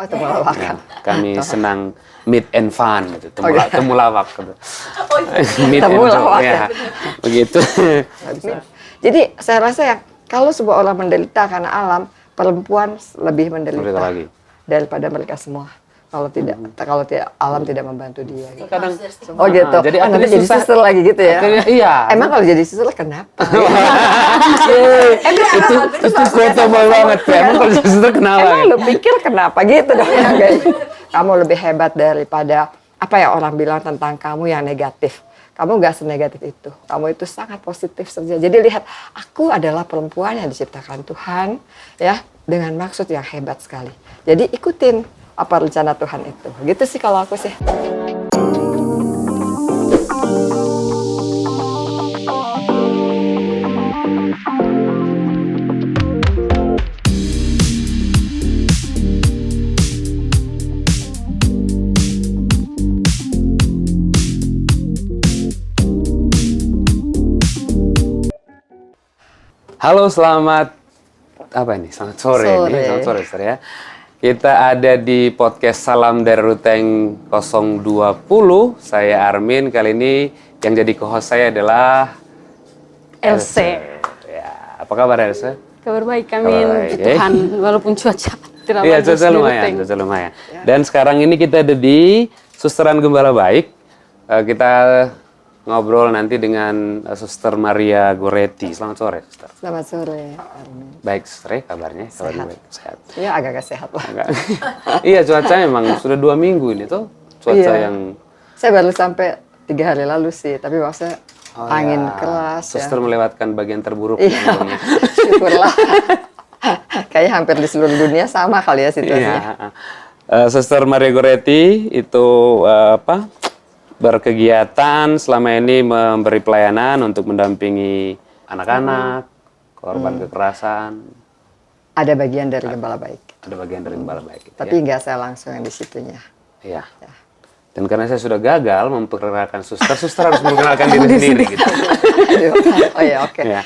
Oh, temulawak. Ya, kami senang meet and fun gitu. Temulawak gitu. Meet and Temulawak, joke, ya. Begitu. Jadi saya rasa ya kalau sebuah orang menderita karena alam, perempuan lebih menderita lagi daripada mereka semua. Kalau tidak alam tidak membantu dia. Gitu. Kadang Oh gitu. jadi nanti akhirnya jadi susah. suster lagi gitu ya. Akhirnya, iya. Emang kalau jadi suster kenapa? itu quotable banget tuh. Emang kalau suster kenapa? Emang lu pikir kenapa gitu dong ya guys? Kamu lebih hebat daripada apa ya orang bilang tentang kamu yang negatif. Kamu gak senegatif itu. Kamu itu sangat positif saja. Jadi lihat, aku adalah perempuan yang diciptakan Tuhan ya dengan maksud yang hebat sekali. Jadi ikutin apa rencana Tuhan itu. Gitu sih kalau aku sih. Halo, selamat apa ini? Selamat sore. Nih. Selamat sore, Ustaz ya. Kita ada di podcast Salam dari Ruteng 020. Saya Armin. Kali ini yang jadi co-host saya adalah Else. Ya, apa kabar Else? Kabar baik kami, Tuhan, walaupun cuaca tidak iya, bagus. Iya, cuaca lumayan. Dan sekarang ini kita ada di Susteran Gembala Baik. Kita ngobrol nanti dengan Suster Maria Goretti. Selamat sore, Suster. Selamat sore, Armin. Baik, Suster, kabarnya? Sehat. Baik, sehat. Ya agak-agak sehat lah. Iya, cuaca memang sudah 2 minggu ini tuh. Cuaca yang... Saya baru sampai 3 hari lalu sih, tapi maksudnya angin keras. Suster ya. melewatkan bagian terburuk. Iya, syukurlah. Kayaknya hampir di seluruh dunia sama kali ya situasinya. Iya. Suster Maria Goretti itu berkegiatan selama ini memberi pelayanan untuk mendampingi anak-anak, korban kekerasan. Ada bagian dari Gembala Baik. Ada bagian dari Gembala Baik. Gitu, tapi nggak saya langsung yang di situnya. Iya. Ya. Dan karena saya sudah gagal memperkenalkan suster, suster harus memperkenalkan diri sendiri. Gitu. Oh ya, oke. Ya.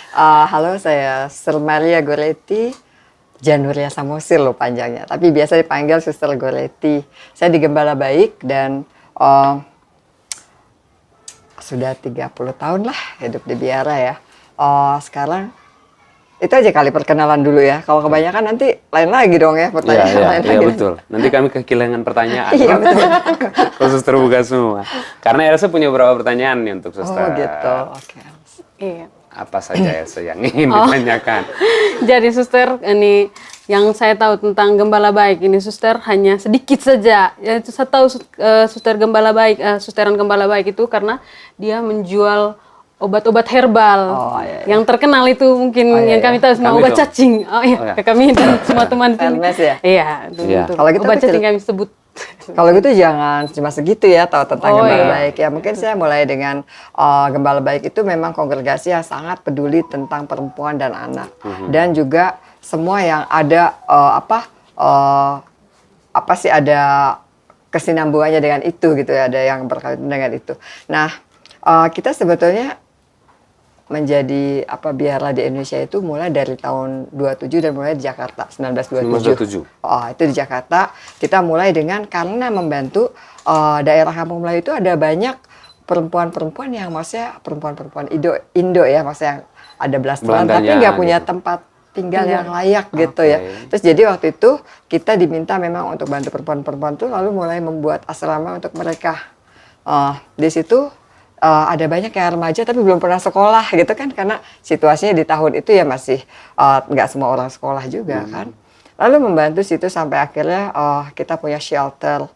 Halo, saya Suster Maria Goretti. Januria Samosil loh panjangnya. Tapi biasa dipanggil Suster Goretti. Saya di Gembala Baik dan... sudah 30 tahun lah hidup di biara ya. Sekarang itu aja kali perkenalan dulu ya. Kalau kebanyakan nanti lain lagi dong ya pertanyaan. Iya betul. Nanti kami kehilangan pertanyaan. Iya betul. Khusus terbuka semua. Karena Elsa punya beberapa pertanyaan nih untuk Suster. Oh gitu. Oke. Iya. Apa saja Elsa yang ingin ditanyakan? Jadi Suster, ini yang saya tahu tentang Gembala Baik ini Suster hanya sedikit saja. Yaitu saya tahu Suster Gembala Baik, Susteran Gembala Baik itu karena dia menjual obat-obat herbal. Yang terkenal itu mungkin yang kami tahu semua obat cacing. Kami dan semua teman itu. ya? Iya, Kalau gitu obat cacing kami sebut. Kalau gitu jangan cuma segitu ya tahu tentang Gembala Baik ya. Mungkin saya mulai dengan Gembala Baik itu memang kongregasi yang sangat peduli tentang perempuan dan anak. Dan juga semua yang ada ada kesinambungannya dengan itu gitu ya, ada yang berkaitan dengan itu. Nah, kita sebetulnya menjadi biara di Indonesia itu mulai dari tahun 27 dan mulai di Jakarta 1927. Itu di Jakarta kita mulai dengan karena membantu daerah Kampung Melayu itu ada banyak perempuan-perempuan yang maksudnya perempuan-perempuan Indo ya, maksudnya yang ada blasteran tapi nggak punya tempat tinggal yang layak gitu ya. Terus jadi waktu itu kita diminta memang untuk bantu perempuan-perempuan itu lalu mulai membuat asrama untuk mereka. Di situ ada banyak yang remaja tapi belum pernah sekolah gitu kan karena situasinya di tahun itu ya masih nggak semua orang sekolah juga kan. Lalu membantu situ sampai akhirnya kita punya shelter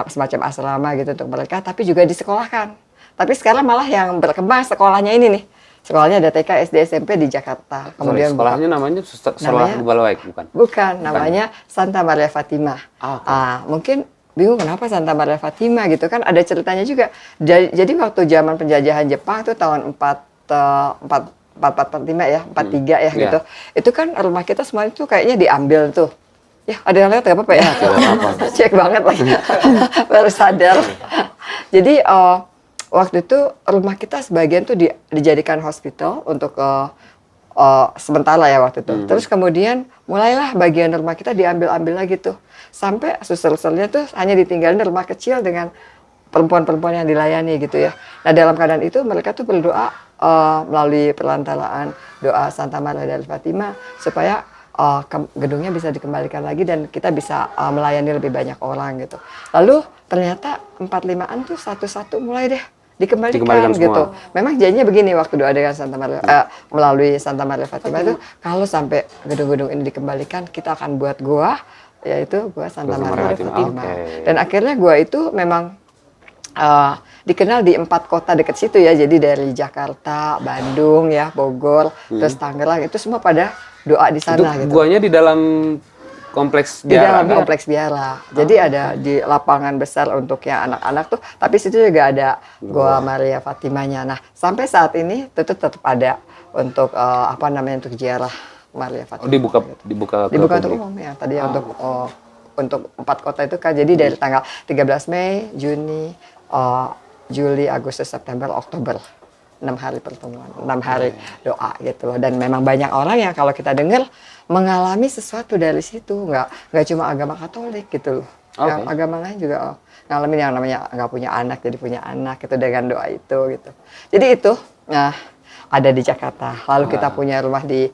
semacam asrama gitu untuk mereka tapi juga disekolahkan. Tapi sekarang malah yang berkembang sekolahnya ini nih. Sekolahnya ada TK, SD, SMP di Jakarta. Kemudian sekolahnya namanya Sekolah Gembala Baik bukan? Bukan, namanya Santa Maria Fatima. Mungkin bingung kenapa Santa Maria Fatima gitu kan ada ceritanya juga. Jadi waktu zaman penjajahan Jepang itu tahun 445 ya, 43 ya gitu. Itu kan rumah kita semua itu kayaknya diambil tuh. Ya, ada yang lihat nggak apa-apa ya? Cek banget lagi. Baru sadar. Jadi waktu itu rumah kita sebagian tuh dijadikan hospital untuk sementara ya waktu itu. Terus kemudian mulailah bagian rumah kita diambil-ambil lagi tuh. Sampai suster-susternya tuh hanya ditinggalin rumah kecil dengan perempuan-perempuan yang dilayani gitu ya. Nah dalam keadaan itu mereka tuh berdoa melalui perantaraan doa Santa Maria del Fatima supaya gedungnya bisa dikembalikan lagi dan kita bisa melayani lebih banyak orang gitu. Lalu ternyata 4-5an tuh satu-satu mulai deh dikembalikan gitu. Semua. Memang janjinya begini waktu doa dengan Santa Maria melalui Santa Maria Fatima itu kalau sampai gedung-gedung ini dikembalikan kita akan buat gua yaitu gua Santa Maria Fatima. Okay. Dan akhirnya gua itu memang dikenal di 4 kota dekat situ ya. Jadi dari Jakarta, Bandung ya, Bogor, terus Tangerang itu semua pada doa di sana Itu gitu. guanya di dalam kompleks Di biara. dalam kompleks biara. Jadi ada di lapangan besar untuk yang anak-anak tuh, tapi situ juga ada Goa Maria Fatimanya. Nah, sampai saat ini tetap ada untuk apa namanya untuk ziarah Maria Fatima. Oh, dibuka ke Dibuka untuk publik. umum ya. Tadi untuk 4 kota itu kan. Jadi dari tanggal 13 Mei, Juni, Juli, Agustus, September, Oktober. 6 hari pertemuan, 6 hari doa gitu loh. Dan memang banyak orang yang kalau kita dengar mengalami sesuatu dari situ, nggak cuma agama Katolik gitu loh. Yang agama lain juga ngalamin yang namanya nggak punya anak jadi punya anak itu dengan doa itu gitu. Jadi itu ada di Jakarta. Lalu kita punya rumah di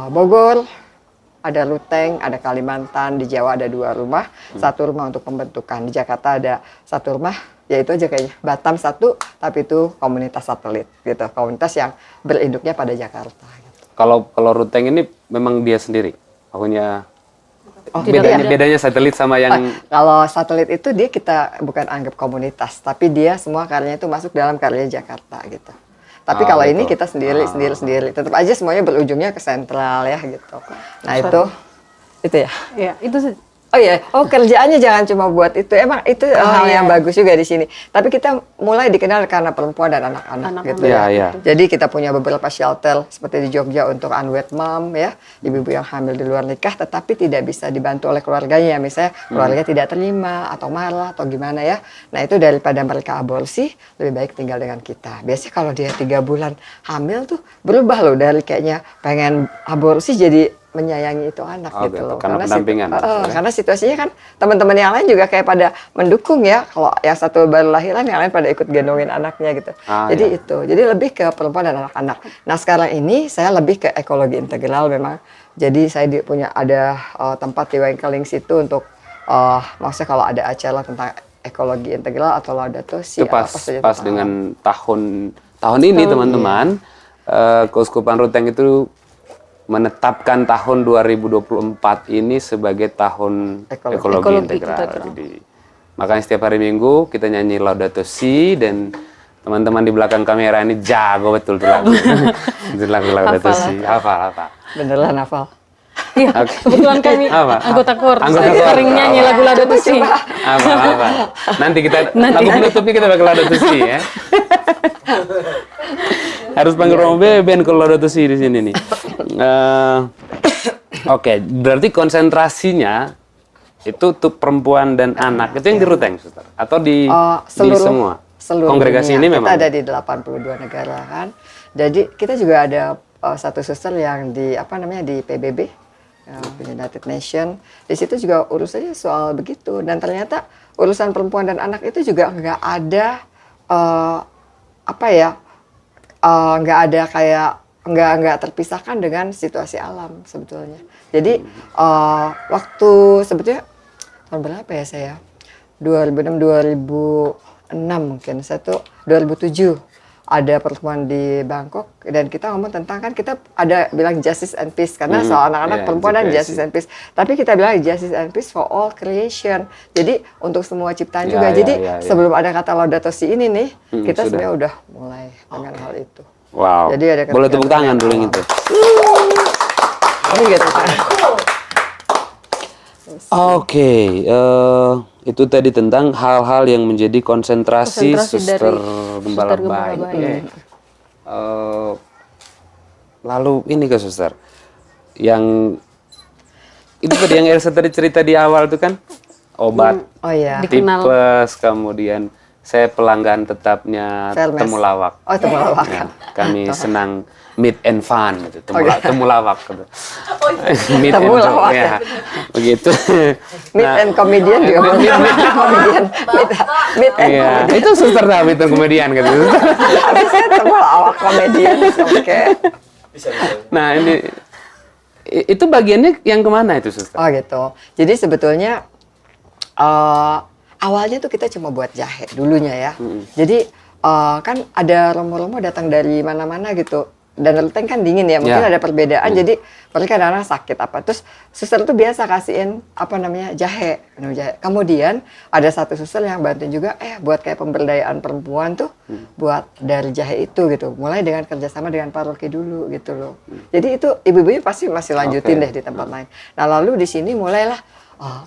Bogor, ada Ruteng, ada Kalimantan, di Jawa ada 2 rumah, 1 rumah untuk pembentukan. Di Jakarta ada 1 rumah, ya itu aja kayaknya. Batam 1, tapi itu komunitas satelit gitu, komunitas yang berinduknya pada Jakarta. Gitu. Kalau Ruteng ini memang dia sendiri, punya. Tidak ada. Bedanya satelit sama yang Kalau satelit itu dia kita bukan anggap komunitas, tapi dia semua karyanya itu masuk dalam karya Jakarta gitu. Tapi kalau ini gitu. kita sendiri. Tetap aja semuanya berujungnya ke sentral ya gitu. Nah itu ya. Ya, itu Oh iya, kerjaannya jangan cuma buat itu. Emang itu hal yang bagus juga di sini. Tapi kita mulai dikenal karena perempuan dan anak-anak gitu ya. Iya. Jadi kita punya beberapa shelter seperti di Jogja untuk unwed mom ya, ibu-ibu yang hamil di luar nikah tetapi tidak bisa dibantu oleh keluarganya. Misalnya keluarga tidak terima atau marah atau gimana ya. Nah itu daripada mereka aborsi, lebih baik tinggal dengan kita. Biasanya kalau dia 3 bulan hamil tuh berubah loh dari kayaknya pengen aborsi jadi menyayangi itu anak gitu loh. Karena pendampingan. Karena situasinya kan teman-teman yang lain juga kayak pada mendukung ya. Kalau yang satu baru lahiran, yang lain pada ikut gendongin anaknya gitu. Jadi itu. Jadi lebih ke perempuan dan anak-anak. Nah sekarang ini saya lebih ke ekologi integral memang. Jadi saya punya ada tempat di Wengkeling situ untuk maksudnya kalau ada acara tentang ekologi integral atau laudato si itu pas dengan tahun ini teman-teman, Keuskupan Ruteng itu menetapkan tahun 2024 ini sebagai tahun ekologi integral. Jadi, makanya setiap hari Minggu kita nyanyi Laudato Si dan teman-teman di belakang kamera ini jago betul tuh lagu. Itu lagu Laudato Si. Hafal. Beneran hafal. Iya, kebetulan kami anggota KOR, sering nyanyi lagu Laudato Si. Apa. Nanti lagu penutupnya kita pakai Laudato Si ya. Harus panggil Romo Beben kalau Laudato Si di sini nih. Oke, berarti konsentrasinya itu untuk perempuan dan anak itu yang di Ruteng, Suster? Atau di semua? Kongregasi dunia. ini memang? Kita ada di 82 negara kan. Jadi kita juga ada satu suster yang di di PBB, United Nation. Di situ juga urusannya soal begitu. Dan ternyata urusan perempuan dan anak itu juga nggak ada nggak ada kayak nggak terpisahkan dengan situasi alam sebetulnya. Jadi waktu sebetulnya tahun berapa ya saya? 2006 mungkin. Saya tuh 2007 ada pertemuan di Bangkok dan kita ngomong tentang kan kita ada bilang justice and peace karena soal anak-anak perempuan dan justice and peace. Tapi kita bilang justice and peace for all creation. Jadi untuk semua ciptaan juga. Jadi sebelum ada kata Laudato Si ini nih, kita sebenarnya udah mulai dengan hal itu. Wow. Jadi ada boleh tepuk tangan dulu yang itu. Oke, itu tadi tentang hal-hal yang menjadi konsentrasi Suster Gembala Baik. Lalu ini ke Suster, yang itu tadi yang Elsa tadi cerita di awal itu kan obat tipes, kemudian saya pelanggan tetapnya Vermes. temulawak. Oh, temulawak. Ya, kami senang meet and fun gitu. Temulawak gitu. Meet and Temulawak, joke, ya. Begitu. Meet and comedian juga boleh. Comedian. Meet and Iya, itu suster tahu meet and komedian gitu. Tapi saya temulawak komedian. Oke. Nah, itu bagiannya yang kemana itu suster? Oh gitu. Jadi sebetulnya awalnya tuh kita cuma buat jahe dulunya ya. Jadi kan ada romo-romo datang dari mana-mana gitu. Dan Ruteng kan dingin ya, mungkin ada perbedaan. Jadi mereka kadang sakit apa. Terus suster tuh biasa kasihin apa namanya jahe, minum jahe. Kemudian ada satu suster yang bantuin juga, buat kayak pemberdayaan perempuan tuh, buat dari jahe itu gitu. Mulai dengan kerjasama dengan paroki dulu gitu loh. Jadi itu ibu-ibunya pasti masih lanjutin deh di tempat lain. Nah lalu di sini mulailah,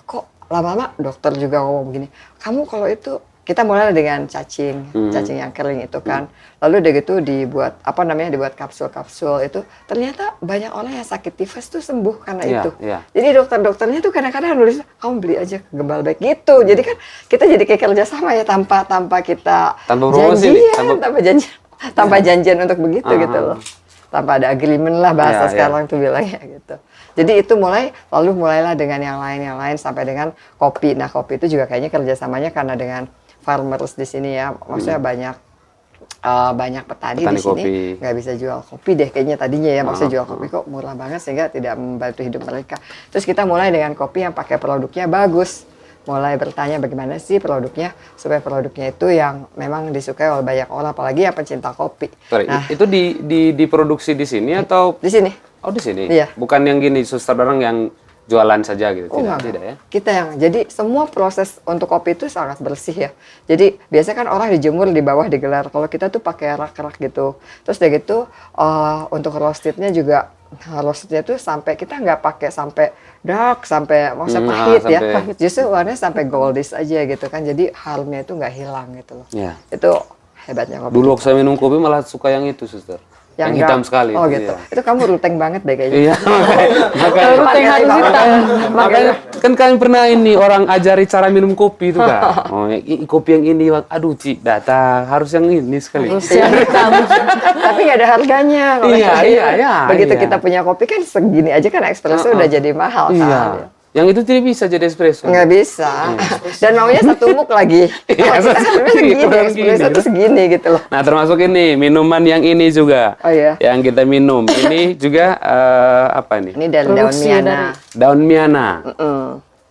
kok lama-lama dokter juga ngomong begini, kamu kalau itu kita mulai dengan cacing yang kering itu kan. Lalu udah gitu dibuat dibuat kapsul-kapsul itu. Ternyata banyak orang yang sakit tifus tuh sembuh karena itu. Jadi dokter-dokternya tuh kadang-kadang nulis, kamu beli aja ke Gembala Baik gitu. Jadi kan kita jadi kayak kerjasama ya tanpa kita tanpa janjian untuk begitu gitu loh. Tanpa ada agreement lah bahasa sekarang tuh bilangnya gitu. Jadi itu mulailah dengan yang lain sampai dengan kopi. Nah kopi itu juga kayaknya kerjasamanya karena dengan farmers di sini ya, maksudnya banyak petani di sini nggak bisa jual kopi deh kayaknya tadinya ya, maksudnya jual kopi kok murah banget sehingga tidak membantu hidup mereka. Terus kita mulai dengan kopi yang pakai produknya bagus, mulai bertanya bagaimana sih produknya supaya produknya itu yang memang disukai oleh banyak orang, apalagi yang pencinta kopi. Sorry, nah, itu diproduksi di sini atau di sini? Oh di sini. Iya. Bukan yang gini suster orang yang jualan saja gitu. Tidak ya. Kita yang jadi semua proses untuk kopi itu sangat bersih ya. Jadi biasanya kan orang dijemur di bawah digelar. Kalau kita tuh pakai rak-rak gitu. Terus udah gitu untuk roastednya juga roastednya tuh sampai kita nggak pakai sampai dark sampai maksudnya pahit ya. Justru warnanya sampai goldish aja gitu kan. Jadi harumnya itu nggak hilang gitu loh. Ya. Itu hebatnya kopi. Dulu waktu saya minum kopi malah suka yang itu suster. Yang hitam sekali. Oh gitu. Iya. Itu kamu Ruteng banget deh kayaknya. Iya, makanya. Ruteng harus hitam. Makanya kan kalian pernah ini orang ajari cara minum kopi itu kan. Oh, kopi yang ini, aduh Ci, data harus yang ini sekali. Harus yang hitam. Tapi nggak ada harganya. Iya. Begitu kita punya kopi kan segini aja kan espresso udah jadi mahal kan. Iya. Yang itu tidak bisa jadi espresso. Nggak bisa. Dan maunya satu muk lagi. Iya, Kita segini, espresso tuh segini gitu loh. Nah, termasuk ini minuman yang ini juga. Oh iya. Yang kita minum. Ini juga apa nih? Ini dari daun miana. Daun miana.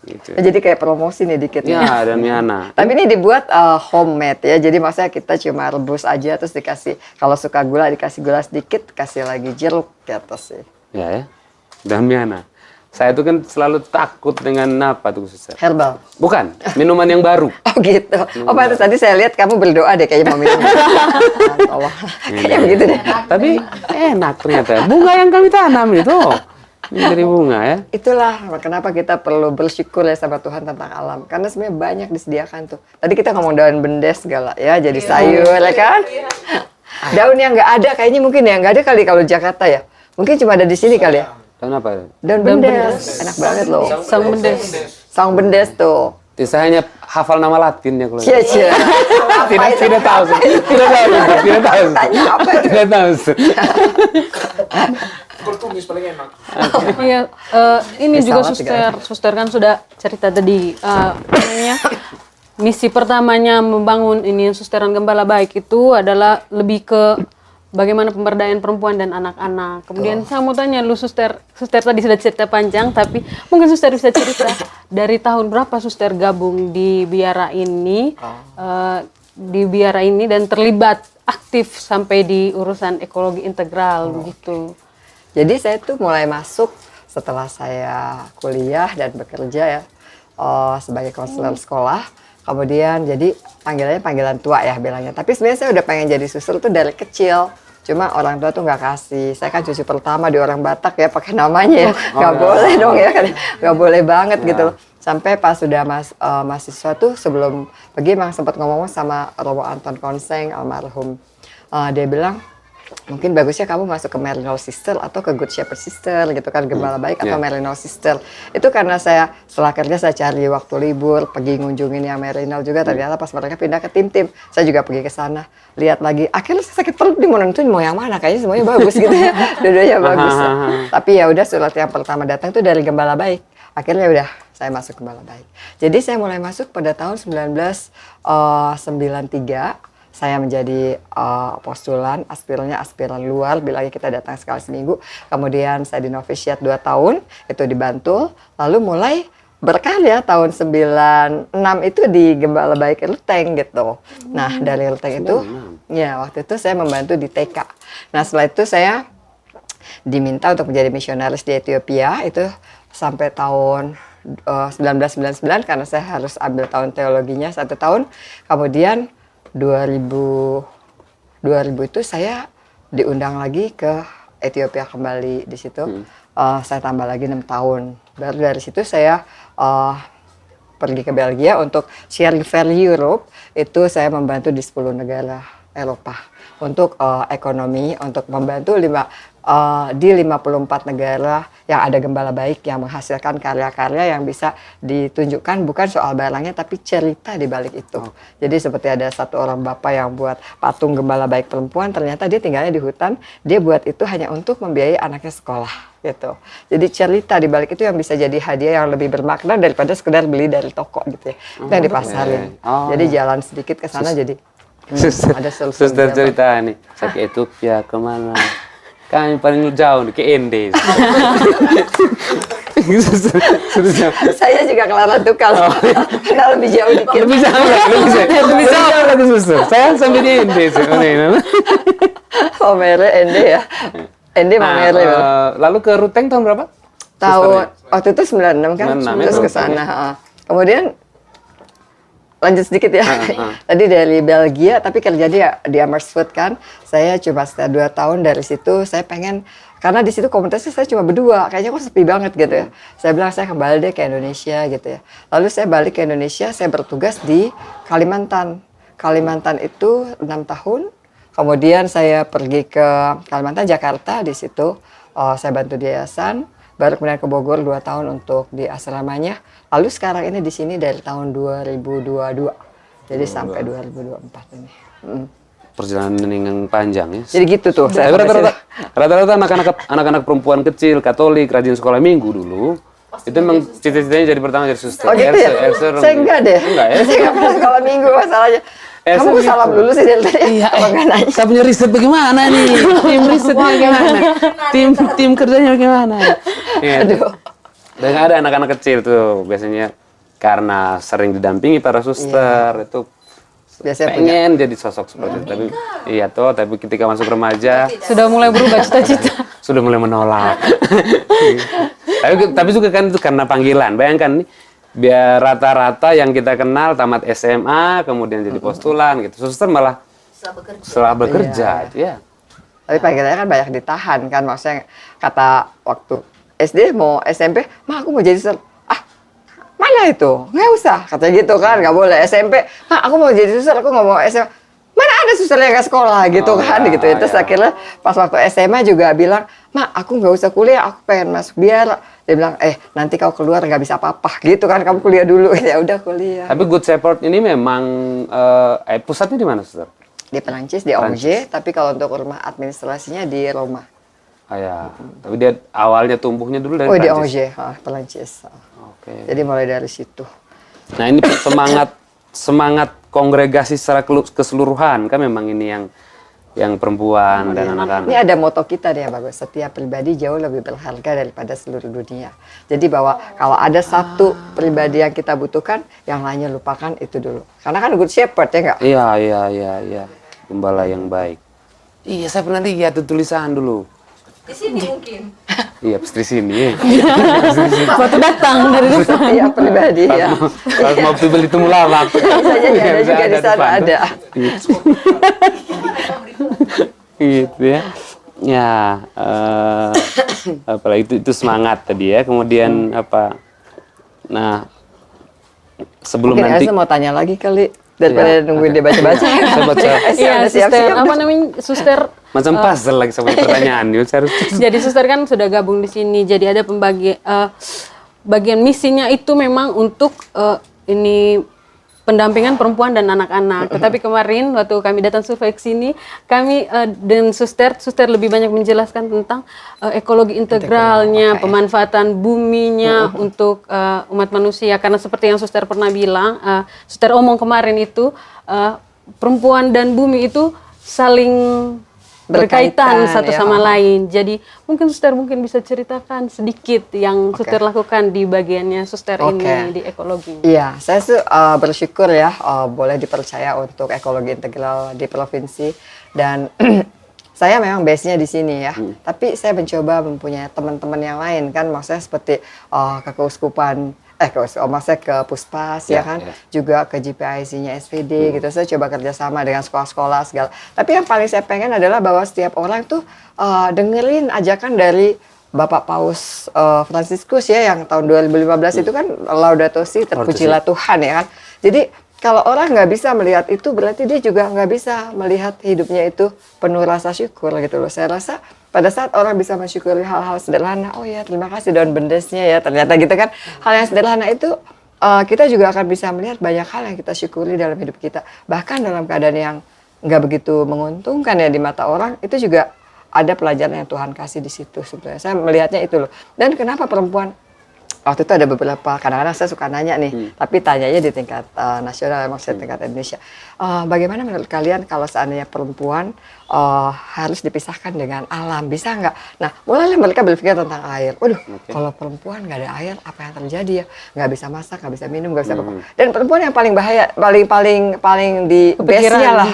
Gitu. Jadi kayak promosi nih dikit. Ya, daun miana. Tapi ini dibuat homemade ya. Jadi maksudnya kita cuma rebus aja terus dikasih, kalau suka gula dikasih gula sedikit, kasih lagi jeruk di atas sih. Ya. Daun miana. Saya tuh kan selalu takut dengan apa tuh suster? Herbal. Bukan, minuman yang baru. Oh gitu. Oh pantas tadi saya lihat kamu berdoa deh kayaknya mau minum. Allah. Kayaknya begitu deh. Tapi enak ternyata. Bunga yang kami tanam itu. Ini dari bunga ya. Itulah kenapa kita perlu bersyukur ya sama Tuhan tentang alam. Karena sebenarnya banyak disediakan tuh. Tadi kita ngomong daun bendes segala ya, jadi sayur ya kan. Daun yang nggak ada kayaknya mungkin ya nggak ada kali kalau Jakarta ya. Mungkin cuma ada di sini kali ya. Daun apa? Daun bendes. Enak banget loh. Sang bendes. Saung bendes tuh. Saya hanya hafal nama Latinnya kalau. Cia. Tidak tahu. Tidak tahu. Tanya apa itu? Tidak tahu. Bertumis paling enak. Iya, ini Bisa juga banget, suster kan sudah cerita tadi. Namanya misi pertamanya membangun ini susteran Gembala Baik itu adalah lebih ke bagaimana pemberdayaan perempuan dan anak-anak. Kemudian saya mau tanya lu suster tadi sudah cerita panjang, tapi mungkin suster bisa cerita dari tahun berapa suster gabung di biara ini, dan terlibat aktif sampai di urusan ekologi integral begitu. Jadi saya tuh mulai masuk setelah saya kuliah dan bekerja ya sebagai konselor sekolah. Kemudian jadi panggilan tua ya bilangnya. Tapi sebenarnya saya udah pengen jadi suster tuh dari kecil. Cuma orang tua tuh nggak kasih. Saya kan cucu pertama di orang Batak ya pakai namanya ya. Nggak boleh dong ya kan. Nggak boleh banget gitu loh. Sampai pas sudah mahasiswa tuh sebelum pergi emang sempat ngomong sama Romo Anton Konseng almarhum. Dia bilang, mungkin bagusnya kamu masuk ke Merino Sister atau ke Good Shepherd Sister gitu kan, Gembala Baik atau Merino Sister. Itu karena saya setelah kerja saya cari waktu libur, pergi ngunjungin yang Merino juga, ternyata pas mereka pindah ke tim-tim, saya juga pergi ke sana, lihat lagi. Akhirnya saya sakit perut di mau nentuin mau yang mana, kayaknya semuanya bagus gitu ya. Dua-duanya bagus. Tapi ya udah surat yang pertama datang tuh dari Gembala Baik. Akhirnya udah saya masuk Gembala Baik. Jadi saya mulai masuk pada tahun 1993. Saya menjadi postulan, aspiran luar, bilangnya kita datang sekali seminggu. Kemudian saya di novitiate 2 tahun, itu di Bantul. Lalu mulai berkarya tahun 96 itu di Gembala Baik Ruteng gitu. Nah dari Ruteng itu, ya waktu itu saya membantu di TK. Nah setelah itu saya diminta untuk menjadi misionaris di Ethiopia, itu sampai tahun 1999 karena saya harus ambil tahun teologinya 1 tahun. Kemudian 2000 itu saya diundang lagi ke Ethiopia kembali di situ. Saya tambah lagi 6 tahun. Baru dari situ saya pergi ke Belgia untuk sharing value Europe. Itu saya membantu di 10 negara Eropa untuk ekonomi, untuk membantu di 54 negara yang ada Gembala Baik yang menghasilkan karya-karya yang bisa ditunjukkan bukan soal barangnya tapi cerita di balik itu. Jadi seperti ada satu orang bapak yang buat patung Gembala Baik perempuan, ternyata dia tinggalnya di hutan, dia buat itu hanya untuk membiayai anaknya sekolah gitu. Jadi cerita di balik itu yang bisa jadi hadiah yang lebih bermakna daripada sekedar beli dari toko gitu ya. Itu yang dipasarin. Jadi jalan sedikit ke sana jadi ada Suster cerita nih, saya ke Ethiopia kemana? Kami paling jauh nih, ke Ende. Saya juga Clara Tukal, karena lebih jauh dikit. Lebih jauh lagi suster. Saya sampai di Ende. Oh Mere, Ende ya. Ende mau Mere. Lalu ke Ruteng tahun berapa? Waktu itu 96 kan, 96 terus ke sana. Kemudian lanjut sedikit ya. Tadi dari Belgia, tapi kerjanya di Amersfoort kan. Saya cuma setelah 2 tahun dari situ, saya pengen, karena di situ komunitasnya saya cuma berdua, kayaknya kok sepi banget gitu ya. Saya bilang saya kembali deh ke Indonesia gitu ya. Lalu saya balik ke Indonesia, saya bertugas di Kalimantan. Kalimantan itu 6 tahun. Kemudian saya pergi ke Kalimantan, Jakarta, di situ saya bantu di yayasan. Baru kemudian ke Bogor 2 tahun untuk di asramanya. Lalu sekarang ini di sini dari tahun 2022. Jadi sampai 2024 ini. Perjalanan yang panjang ya. Jadi gitu tuh. Rata-rata anak-anak perempuan kecil Katolik rajin sekolah minggu dulu. Itu memang cita-citanya jadi pertama jadi suster. Oh gitu ya? Saya enggak deh. Enggak ya? Saya enggak pernah sekolah minggu masalahnya. Kamu salam dulu sih dari tadi. Iya, kita punya riset bagaimana nih? Tim risetnya bagaimana? Tim kerjanya bagaimana? Aduh. Dan ada anak-anak kecil tuh biasanya karena sering didampingi para suster itu Biasanya pengen jadi sosok seperti itu. Tapi ketika masuk remaja Sudah mulai berubah cita-cita. sudah mulai menolak. tapi juga kan itu karena panggilan. Bayangkan nih, biar rata-rata yang kita kenal tamat SMA kemudian jadi postulan gitu. Suster malah setelah bekerja itu ya. Tapi panggilannya kan banyak ditahan kan, maksudnya kata waktu SD mau SMP, mah aku mau jadi suster. Ah, mana itu? Nggak usah, katanya gitu kan, nggak boleh. SMP, mah aku mau jadi suster, aku nggak mau SMA. Mana ada suster yang nggak sekolah gitu gitu. Terus akhirnya pas waktu SMA juga bilang, mah aku nggak usah kuliah, aku pengen masuk biara. Dia bilang, nanti kau keluar nggak bisa apa-apa gitu kan, kamu kuliah dulu. Ya udah kuliah. Tapi Good Shepherd ini memang pusatnya di mana, Suster? Di Perancis, di Angers, tapi kalau untuk rumah administrasinya di Roma. Ya. Tapi dia awalnya tumbuhnya dulu dari di Perancis. Angers, Perancis. Oke. Jadi mulai dari situ. Nah ini semangat kongregasi secara keseluruhan kan memang ini yang perempuan dan anak-anak. Ini ada moto kita nih ya bagus. Setiap pribadi jauh lebih berharga daripada seluruh dunia. Jadi bahwa kalau ada satu pribadi yang kita butuhkan, yang lainnya lupakan itu dulu. Karena kan Good Shepherd ya nggak? Iya. Gembala yang baik. Iya, saya pernah lihat tuh tulisan dulu. Di sini mungkin. Iya, di sini. Waktu datang dari depan. Iya pribadi ya. Kalau mau beli temulawak. Bisa jadi ada juga di sana ada. Gitu ya. Ya, apalagi itu semangat tadi ya. Kemudian apa? Nah, sebelum Mungkin nanti Elsa mau tanya lagi kali. daripada nungguin dia baca-baca. Saya baca Iya, Udah suster, siap-siap. apa namanya, suster. macam puzzle lagi sama pertanyaan. Saya harus Jadi suster kan sudah gabung di sini. Jadi ada bagian misinya itu memang untuk ini pendampingan perempuan dan anak-anak. Tetapi kemarin waktu kami datang survei ke sini, kami dan suster lebih banyak menjelaskan tentang ekologi integralnya, pemanfaatan buminya untuk umat manusia. Karena seperti yang suster pernah bilang, suster omong kemarin itu, perempuan dan bumi itu saling berkaitan satu ya. sama lain. Jadi mungkin suster bisa ceritakan sedikit yang suster lakukan di bagiannya suster ini di ekologi. Iya, saya bersyukur ya boleh dipercaya untuk ekologi integral di provinsi dan saya memang base-nya di sini ya. Tapi saya mencoba mempunyai teman-teman yang lain kan, maksudnya seperti ke keuskupan maksudnya ke Puspas ya kan, juga ke GPIC-nya SVD gitu. Saya coba kerjasama dengan sekolah-sekolah segala. Tapi yang paling saya pengen adalah bahwa setiap orang tuh dengerin ajakan dari Bapak Paus Fransiskus ya, yang tahun 2015 itu kan Laudato Si, terpujilah Tuhan ya kan. Jadi kalau orang nggak bisa melihat itu, berarti dia juga nggak bisa melihat hidupnya itu penuh rasa syukur gitu loh. Saya rasa pada saat orang bisa mensyukuri hal-hal sederhana, oh ya terima kasih daun bendesnya ya, ternyata gitu kan. Hal yang sederhana itu kita juga akan bisa melihat banyak hal yang kita syukuri dalam hidup kita. Bahkan dalam keadaan yang nggak begitu menguntungkan ya di mata orang, itu juga ada pelajaran yang Tuhan kasih di situ sebenarnya. Saya melihatnya itu loh. Dan kenapa perempuan, waktu itu ada beberapa, kadang-kadang saya suka nanya nih, tapi tanyanya di tingkat nasional, maksudnya tingkat Indonesia. Bagaimana menurut kalian kalau seandainya perempuan harus dipisahkan dengan alam, bisa nggak? Nah, mulailah mereka berpikir tentang air. Waduh, kalau perempuan nggak ada air, apa yang terjadi ya? Nggak bisa masak, nggak bisa minum, nggak bisa apa. Dan perempuan yang paling bahaya, paling di base-nya lah.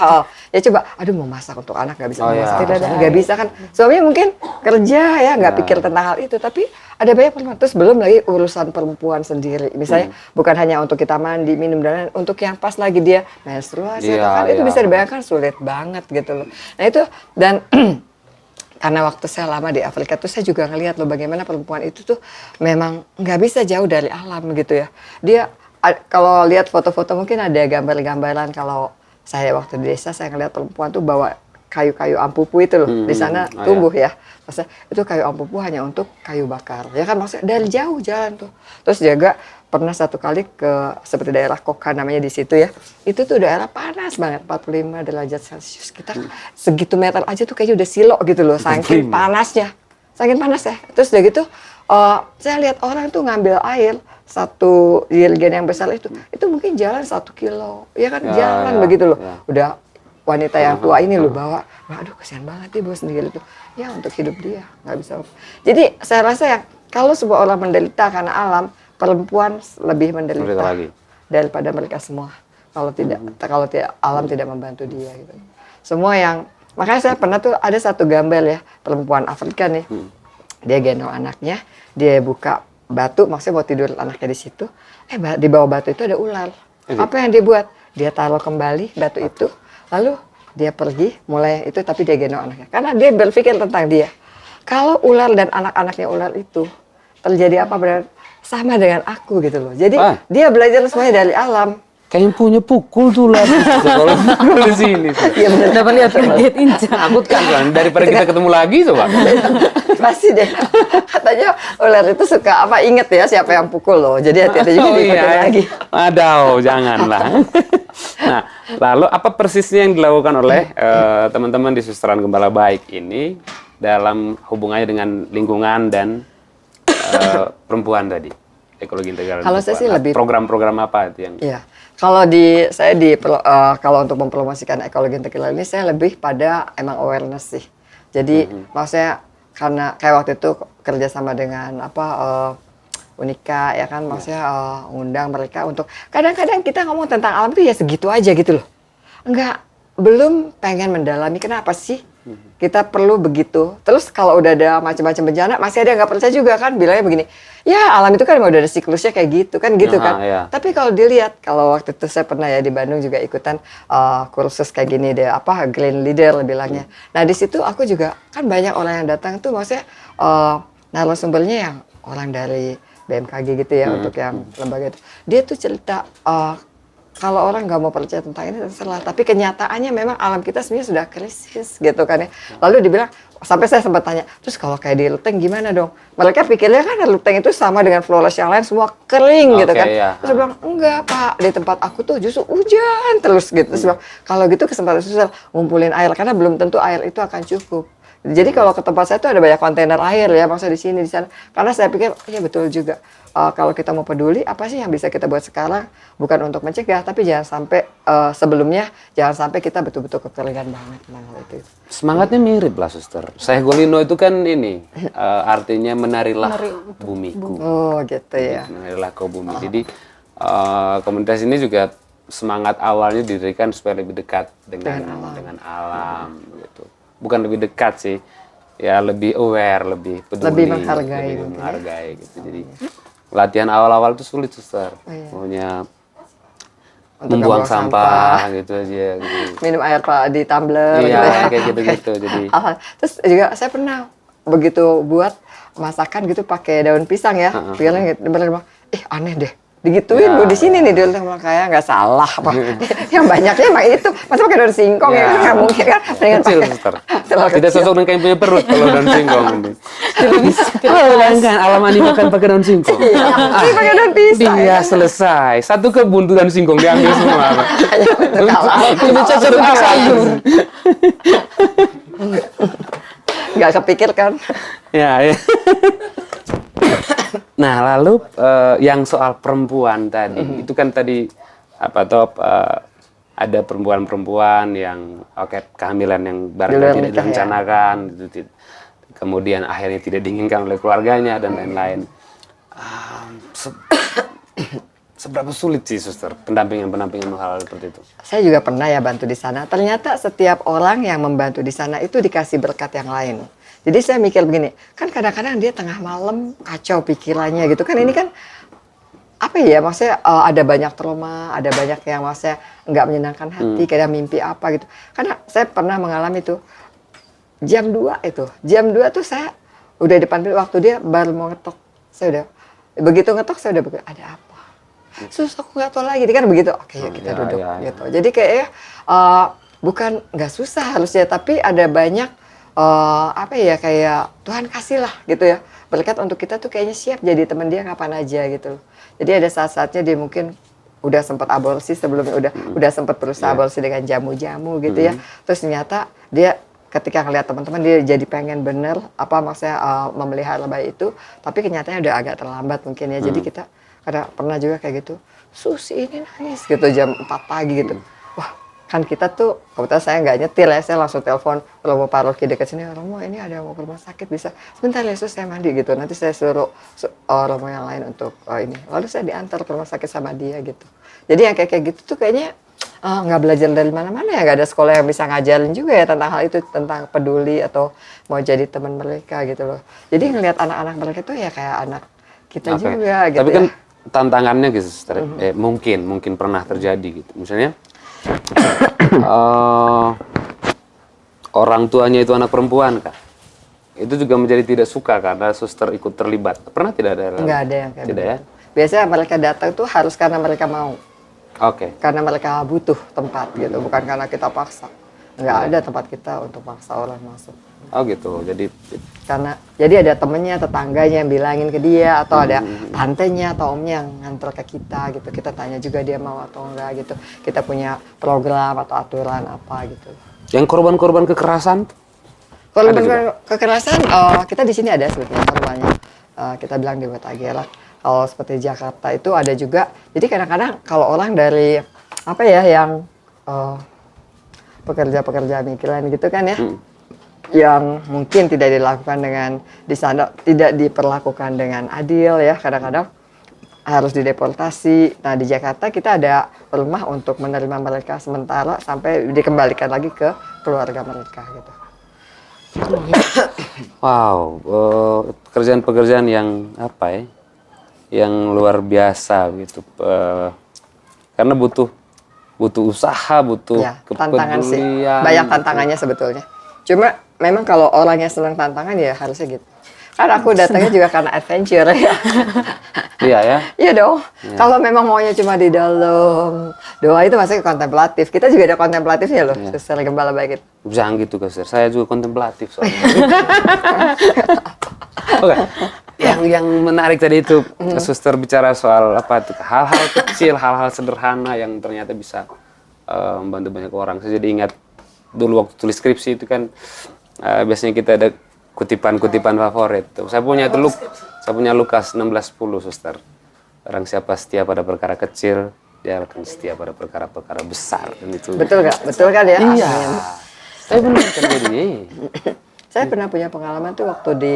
Ya coba, aduh mau masak untuk anak nggak bisa masak, nggak bisa kan? Suaminya mungkin kerja ya, nggak pikir tentang hal itu, tapi ada banyak perempuan. Terus belum lagi urusan perempuan sendiri. Misalnya bukan hanya untuk kita mandi, minum, dan lain, untuk yang pas lagi dia menstruasi, itu bisa dibayangkan sulit banget gitu loh. Nah itu, dan karena waktu saya lama di Afrika tuh saya juga ngelihat loh bagaimana perempuan itu tuh memang nggak bisa jauh dari alam gitu ya. Dia kalau lihat foto-foto mungkin ada gambar-gambaran, kalau saya waktu di desa saya ngelihat perempuan tuh bawa kayu-kayu ampupu itu loh, di sana tumbuh ya. Maksudnya itu kayu ampupu hanya untuk kayu bakar. Ya kan, maksudnya dari jauh jalan tuh. Terus juga pernah satu kali ke seperti daerah Koka namanya di situ ya. Itu tuh daerah panas banget, 45 derajat Celcius. Kita segitu meter aja tuh kayaknya udah silo gitu loh, saking panasnya. Saking panas ya. Terus udah gitu saya lihat orang tuh ngambil air, satu jerigen yang besar itu mungkin jalan 1 kilo. Ya kan, jalan begitu loh. Udah wanita yang tua ini loh bawa, aduh kasihan banget dia bawa sendiri tuh. Ya untuk hidup dia, nggak bisa. Jadi saya rasa ya, kalau sebuah orang menderita karena alam, perempuan lebih menderita lagi daripada mereka semua. Kalau tidak alam tidak membantu dia gitu. Semua yang, makanya saya pernah tuh ada satu gambar ya, perempuan Afrika nih. Dia gendong anaknya, dia buka batu, maksudnya mau tidur anaknya di situ. Di bawah batu itu ada ular. Apa yang dia buat? Dia taruh kembali batu itu, lalu dia pergi, mulai itu, tapi dia gendong anaknya. Karena dia berpikir tentang dia. Kalau ular dan anak-anaknya ular itu terjadi apa benar sama dengan aku gitu loh. Jadi dia belajar semuanya dari alam. kayak punya pukul tuh lah kalau pukul di sini. Iya benar. Dapat lihat kaget injak. Takut kan daripada kita ketemu lagi coba. Pasti deh. Katanya ular itu suka inget ya siapa yang pukul loh. Jadi hati-hati juga diikutin lagi. Aduh, janganlah. Nah, lalu apa persisnya yang dilakukan oleh teman-teman di Susteran Gembala Baik ini dalam hubungannya dengan lingkungan dan perempuan tadi? Ekologi integral. Kalau saya sih lebih program-program apa itu yang? Iya. Kalau kalau untuk mempromosikan ekologi integral ini saya lebih pada emang awareness sih. Jadi maksudnya karena kayak waktu itu kerjasama dengan Unika ya kan, maksudnya undang mereka untuk kadang-kadang kita ngomong tentang alam itu ya segitu aja gitu loh. Belum pengen mendalami kenapa sih kita perlu begitu. Terus kalau udah ada macam-macam bencana masih ada yang nggak percaya juga kan, bilangnya begini, ya alam itu kan udah ada siklusnya kayak gitu kan kan. Iya. Tapi kalau dilihat, kalau waktu itu saya pernah ya di Bandung juga ikutan kursus kayak gini deh, Green Leader bilangnya. Nah di situ aku juga kan banyak orang yang datang tuh, maksudnya narasumbernya yang orang dari BMKG gitu ya, untuk yang lembaga itu. Dia tuh cerita kalau orang nggak mau percaya tentang ini terserah, tapi kenyataannya memang alam kita sebenarnya sudah krisis gitu kan ya. Lalu dibilang, sampai saya sempat tanya, terus kalau kayak di Luteng gimana dong? Mereka pikirnya kan Luteng itu sama dengan Flores yang lain semua kering gitu kan. Ya. Terus saya bilang, enggak Pak, di tempat aku tuh justru hujan terus gitu. Terus bilang, kalau gitu kesempatan susah ngumpulin air, karena belum tentu air itu akan cukup. Jadi kalau ke tempat saya tuh ada banyak kontainer air ya, maksudnya di sini di sana. Karena saya pikir, iya betul juga. Kalau kita mau peduli, apa sih yang bisa kita buat sekarang? Bukan untuk mencegah, tapi jangan sampai sebelumnya, jangan sampai kita betul-betul kekeringan banget. Nah, itu. Semangatnya mirip lah, Suster. Syekh Golino itu kan ini, artinya menarilah bumiku. Oh gitu ya. Menarilah kau bumi. Jadi komunitas ini juga semangat awalnya didirikan supaya lebih dekat dengan alam gitu. Bukan lebih dekat sih, ya lebih aware, lebih peduli, lebih menghargai, lebih menghargai gitu. Jadi latihan awal-awal itu sulit, Suster. Maunya membuang sampah gitu aja. Gitu. Minum air Pak di tumbler. Iya, gitu ya. kayak gitu-gitu. Jadi terus juga saya pernah begitu buat masakan gitu pakai daun pisang ya. Pikirnya gitu, bener-bener, aneh deh. Digituin Bu di sini nih, dia bilang kayak nggak salah apa. Yang banyaknya emang itu. Masa pakai daun singkong ya nggak mungkin kan. Mendingan kecil, pakai Suster. terlalu Tidak kecil. cocok dengan kain punya perut kalau daun singkong ini. Kan alam makan pakai daun singkong. Ini pakai daun pisang. Dia selesai. Satu kebun tuh daun singkong diambil semua. Itu kalah. Lebih cocok untuk sayur. Nggak kepikir kan. Ya. Nah, lalu yang soal perempuan tadi, itu kan tadi ada perempuan-perempuan yang kehamilan yang barangkali tidak direncanakan, gitu, kemudian akhirnya tidak diinginkan oleh keluarganya dan lain-lain. Seberapa sulit sih, Suster, pendampingan hal seperti itu? Saya juga pernah ya bantu di sana. Ternyata setiap orang yang membantu di sana itu dikasih berkat yang lain. Jadi saya mikir begini, kan kadang-kadang dia tengah malam kacau pikirannya gitu kan. Ini kan apa ya, maksudnya ada banyak trauma, ada banyak yang maksudnya nggak menyenangkan hati, kayak mimpi apa gitu. Karena saya pernah mengalami itu jam 2 itu. Jam 2 tuh saya udah depan pintu, waktu dia baru mau ngetok. Saya udah, begitu ngetok saya udah berpikir, ada apa? Sus, aku nggak tahu lagi, kan begitu. Oke, yuk kita duduk gitu. Jadi kayaknya bukan nggak susah harusnya, tapi ada banyak kayak Tuhan kasih lah gitu ya, berkat untuk kita tuh kayaknya siap jadi teman dia kapan aja gitu. Jadi ada saat-saatnya dia mungkin udah sempat aborsi sebelumnya, udah sempat berusaha aborsi dengan jamu-jamu gitu ya. Terus ternyata dia ketika ngeliat teman-teman dia jadi pengen bener maksudnya memelihara bayi itu, tapi kenyataannya udah agak terlambat mungkin ya. Jadi kita pernah juga kayak gitu, Susi ini nangis gitu jam 4 pagi gitu. Wah, kan kita tuh, kebetulan saya nggak nyetir ya, saya langsung telepon Romo paroki dekat sini, Romo ini ada mau ke rumah sakit, bisa sebentar ya Sus, saya mandi gitu, nanti saya suruh Romo yang lain untuk ini. Lalu saya diantar ke rumah sakit sama dia gitu. Jadi yang kayak gitu tuh kayaknya nggak belajar dari mana-mana ya, nggak ada sekolah yang bisa ngajarin juga ya tentang hal itu, tentang peduli atau mau jadi teman mereka gitu loh. Jadi ngelihat anak-anak mereka tuh ya kayak anak kita juga gitu. Tapi kan tantangannya gitu, mungkin pernah terjadi gitu. Misalnya orang tuanya itu anak perempuan kah? Itu juga menjadi tidak suka karena suster ikut terlibat. Pernah tidak ada? Nggak ada yang kayak tidak begitu. Ya? Biasanya mereka datang tuh harus karena mereka mau. Oke. Karena mereka butuh tempat gitu, bukan karena kita paksa. Nggak ada tempat kita untuk paksa orang masuk. Oh gitu, jadi ada temennya, tetangganya yang bilangin ke dia, atau ada tantenya atau omnya yang nganter ke kita gitu. Kita tanya juga dia mau atau enggak gitu. Kita punya program atau aturan apa gitu. Yang korban-korban kekerasan? Korban kekerasan, kita di sini ada sebetulnya korbannya. Kita bilang di Batagera. Kalau seperti Jakarta itu ada juga. Jadi kadang-kadang kalau orang dari yang pekerja-pekerja migran gitu kan ya, yang mungkin tidak dilakukan di sana, tidak diperlakukan dengan adil ya, kadang-kadang harus dideportasi. Nah di Jakarta kita ada rumah untuk menerima mereka sementara sampai dikembalikan lagi ke keluarga mereka gitu. Wow, pekerjaan-pekerjaan yang yang luar biasa gitu. Karena butuh usaha, butuh tantangan sih. kepedulian. Banyak tantangannya sebetulnya. Cuma memang kalau orangnya senang tantangan ya harusnya gitu. Kan aku datangnya juga karena adventure ya. Iya ya. Iya dong. Kalau memang maunya cuma di dalam doa itu masih kontemplatif. Kita juga ada kontemplatifnya loh, Suster Gembala Baik itu. Jangan gitu Suster, saya juga kontemplatif soalnya. Oke. Yang menarik tadi itu Suster bicara soal apa tuh hal-hal kecil, hal-hal sederhana yang ternyata bisa membantu banyak orang. Saya jadi ingat dulu waktu tulis skripsi itu kan biasanya kita ada kutipan-kutipan favorit. Saya punya Lukas 16:10 Suster. Barang siapa setia pada perkara kecil, dia akan setia pada perkara-perkara besar. Dan itu Betul nggak? Betul kan ya? iya. Amin. Saya benar terjadi. Saya pernah punya pengalaman tuh waktu di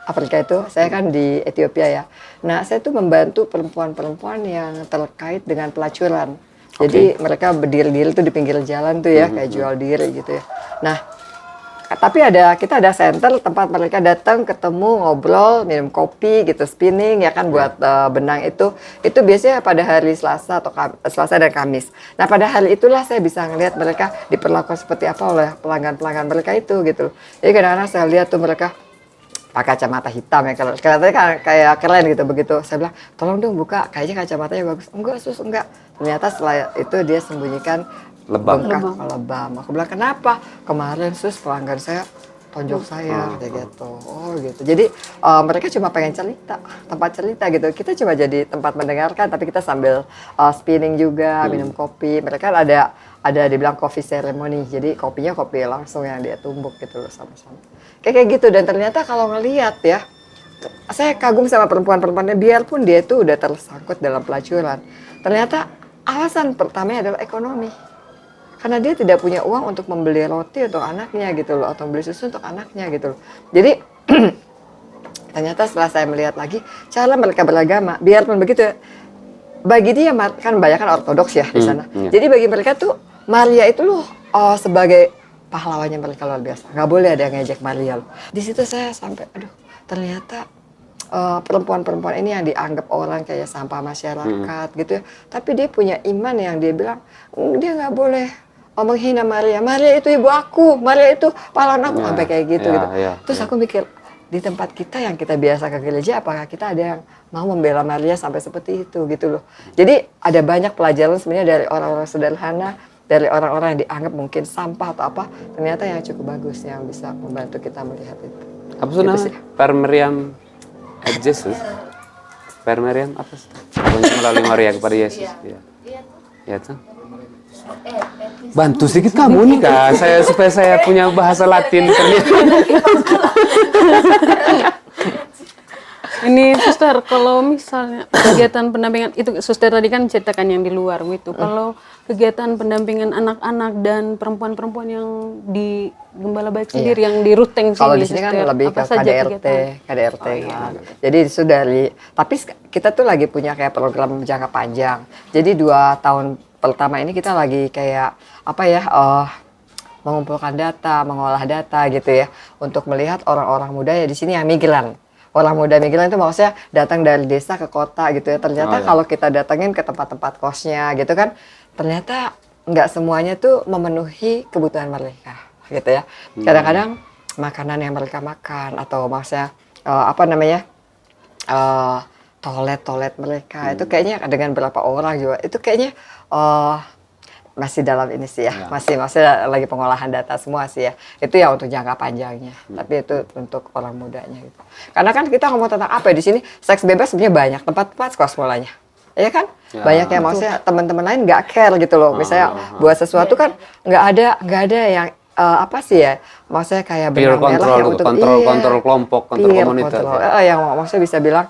Afrika itu, saya kan di Ethiopia ya. Nah, saya tuh membantu perempuan-perempuan yang terkait dengan pelacuran. Jadi mereka berdiri-diri tuh di pinggir jalan tuh ya, kayak jual diri gitu ya. Nah, tapi kita ada center tempat mereka datang ketemu, ngobrol, minum kopi gitu, spinning ya kan buat benang itu. Itu biasanya pada hari Selasa atau Selasa dan Kamis. Nah, pada hari itulah saya bisa ngelihat mereka diperlakukan seperti apa oleh pelanggan-pelanggan mereka itu gitu. Jadi kadang-kadang saya lihat tuh mereka pakai kacamata hitam ya, kelihatannya kayak keren gitu. Begitu saya bilang, tolong dong buka, kayaknya kacamatanya bagus. Enggak sus, enggak. Ternyata setelah itu dia sembunyikan bengkak lebam. Aku bilang, kenapa? Kemarin sus pelanggan saya tonjok saya kayak gitu. Oh gitu. Jadi mereka cuma pengen cerita, tempat cerita gitu. Kita cuma jadi tempat mendengarkan, tapi kita sambil spinning juga, minum kopi. Mereka ada dibilang coffee ceremony. Jadi kopinya kopi langsung yang dia tumbuk gitu loh sama-sama. Kayak gitu. Dan ternyata kalau ngelihat ya, saya kagum sama perempuan-perempuannya. Biarpun dia tuh udah tersangkut dalam pelacuran, ternyata alasan pertamanya adalah ekonomi. Karena dia tidak punya uang untuk membeli roti untuk anaknya gitu loh, atau beli susu untuk anaknya gitu loh. Jadi ternyata setelah saya melihat lagi cara mereka beragama, biarpun begitu, bagi dia kan banyak kan ortodoks ya di sana. Jadi bagi mereka tuh Maria itu loh sebagai pahlawannya mereka luar biasa. Nggak boleh ada yang ngejek Maria loh. Di situ saya sampai, aduh ternyata perempuan-perempuan ini yang dianggap orang kayak sampah masyarakat gitu ya. Tapi dia punya iman yang dia bilang dia nggak boleh menghina Maria. Maria itu ibu aku, Maria itu pahlawan aku, sampai kayak gitu gitu. Terus aku mikir, di tempat kita yang kita biasa ke gereja, apakah kita ada yang mau membela Maria sampai seperti itu gitu loh. Jadi ada banyak pelajaran sebenarnya dari orang-orang sederhana, dari orang-orang yang dianggap mungkin sampah atau apa, ternyata yang cukup bagus yang bisa membantu kita melihat itu. Apa sih namanya? Per Meriam at Jesus. Per Meriam apa sih? Melalui Maria kepada Yesus. Iya. Ya tuh. Bantu sedikit kamu nih Kak, supaya saya punya bahasa Latin ternyata. Ini Suster, kalau misalnya kegiatan pendampingan itu Suster tadi kan ceritakan yang di luar gitu. Kalau kegiatan pendampingan anak-anak dan perempuan-perempuan yang di Gembala Baik sendiri, yang di Ruteng sini. Kalau di sini kan lebih ke KDRT. Jadi itu tapi kita tuh lagi punya kayak program jangka panjang. Jadi 2 tahun pertama ini kita lagi kayak mengumpulkan data, mengolah data gitu ya, untuk melihat orang-orang muda ya di sini yang migran. Orang muda migran itu maksudnya datang dari desa ke kota gitu ya. Ternyata kalau kita datangin ke tempat-tempat kosnya gitu kan, ternyata nggak semuanya tuh memenuhi kebutuhan mereka gitu ya. Kadang-kadang makanan yang mereka makan atau maksudnya toilet mereka itu kayaknya dengan berapa orang juga itu kayaknya masih dalam ini sih ya, masih lagi pengolahan data semua sih ya. Itu ya untuk jangka panjangnya, tapi itu untuk orang mudanya gitu. Karena kan kita ngomong tentang apa ya di sini, seks bebas sebenarnya banyak tempat-tempat sekolah sekolahnya, ya kan? Banyak yang maksudnya teman-teman lain nggak care gitu loh. Misalnya buat sesuatu kan nggak ada yang maksudnya kayak benang merah yang untuk kontrol kelompok, kontrol komunitas. Yang maksudnya bisa bilang,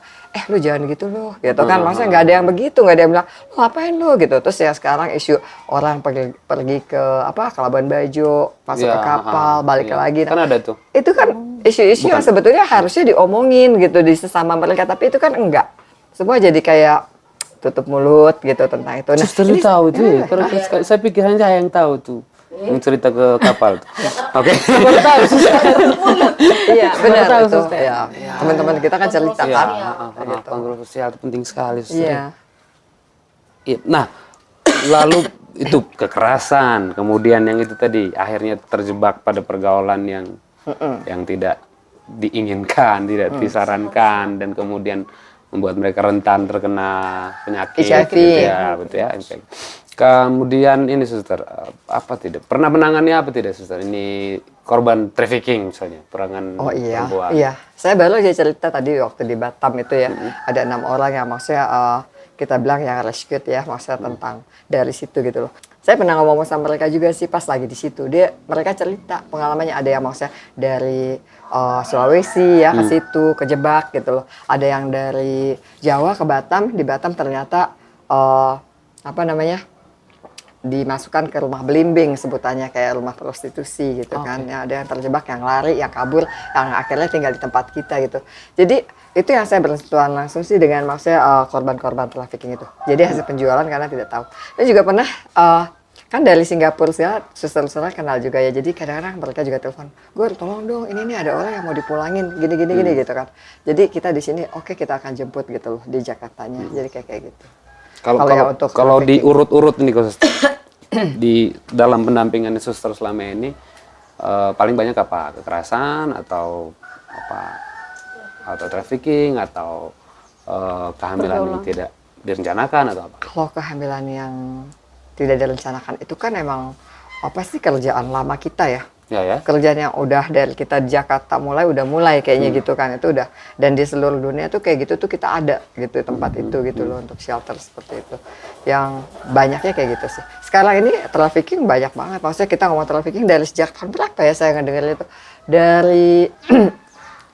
lu jangan gitu loh, gitu kan. Maksudnya nggak ada yang begitu, nggak ada yang bilang, lu ngapain lu gitu. Terus ya sekarang isu orang pergi ke Labuan Bajo, masuk ke kapal, balik lagi. Kan ada tuh. Itu kan isu-isu yang sebetulnya harusnya diomongin gitu di sesama mereka, tapi itu kan enggak. Semua jadi kayak tutup mulut gitu tentang itu. Nah, Suster tahu tuh ya. Saya pikir hanya saya yang tahu tuh. Yang cerita ke kapal tuh. Oke. Baru tahu Suster. Iya, benar tahu, itu. Suster. Ya. Teman-teman kita kan cerita kan. Kontrol sosial itu penting sekali. Iya. Nah, lalu itu kekerasan, kemudian yang itu tadi akhirnya terjebak pada pergaulan yang tidak diinginkan, tidak disarankan, dan kemudian membuat mereka rentan terkena penyakit, HIV. gitu ya, betul ya, infeksi. Kemudian ini suster, apa tidak pernah menangani apa tidak suster? Ini korban trafficking misalnya, perangan Oh iya, perempuan. iya. Saya baru aja cerita tadi waktu di Batam itu ya, ada 6 orang yang maksudnya kita bilang yang rescued ya, maksudnya tentang dari situ gitu loh. Saya pernah ngomong sama mereka juga sih pas lagi di situ. Mereka cerita pengalamannya, ada yang maksudnya dari Sulawesi ya ke situ kejebak gitu loh. Ada yang dari Jawa ke Batam, di Batam ternyata apa namanya? Dimasukkan ke rumah belimbing sebutannya, kayak rumah prostitusi gitu kan. Ya, ada yang terjebak, yang lari, yang kabur, yang akhirnya tinggal di tempat kita gitu. Jadi itu yang saya bersentuhan langsung sih dengan maksudnya korban-korban trafficking itu. Jadi hasil penjualan karena tidak tahu. Dan juga pernah kan dari Singapura segala suster-suster kenal juga ya. Jadi kadang-kadang mereka juga telepon, "Gue tolong dong, ini nih ada orang yang mau dipulangin gini gitu kan." Jadi kita di sini oke, kita akan jemput gitu loh di Jakartanya. Jadi kayak gitu. Kalau diurut-urut nih suster, di dalam pendampingan suster selama ini paling banyak apa? Kekerasan atau apa? Atau trafficking atau kehamilan yang tidak direncanakan atau apa? Kalau kehamilan yang tidak direncanakan itu kan emang apa sih, kerjaan lama kita ya. Ya. Kerjaan yang udah dari kita di Jakarta udah mulai kayaknya gitu kan, itu udah, dan di seluruh dunia tuh kayak gitu tuh kita ada gitu tempat itu gitu loh, untuk shelter seperti itu yang banyaknya kayak gitu sih. Sekarang ini trafficking banyak banget, maksudnya kita ngomong trafficking dari sejak tahun berapa ya saya ngedenger itu, dari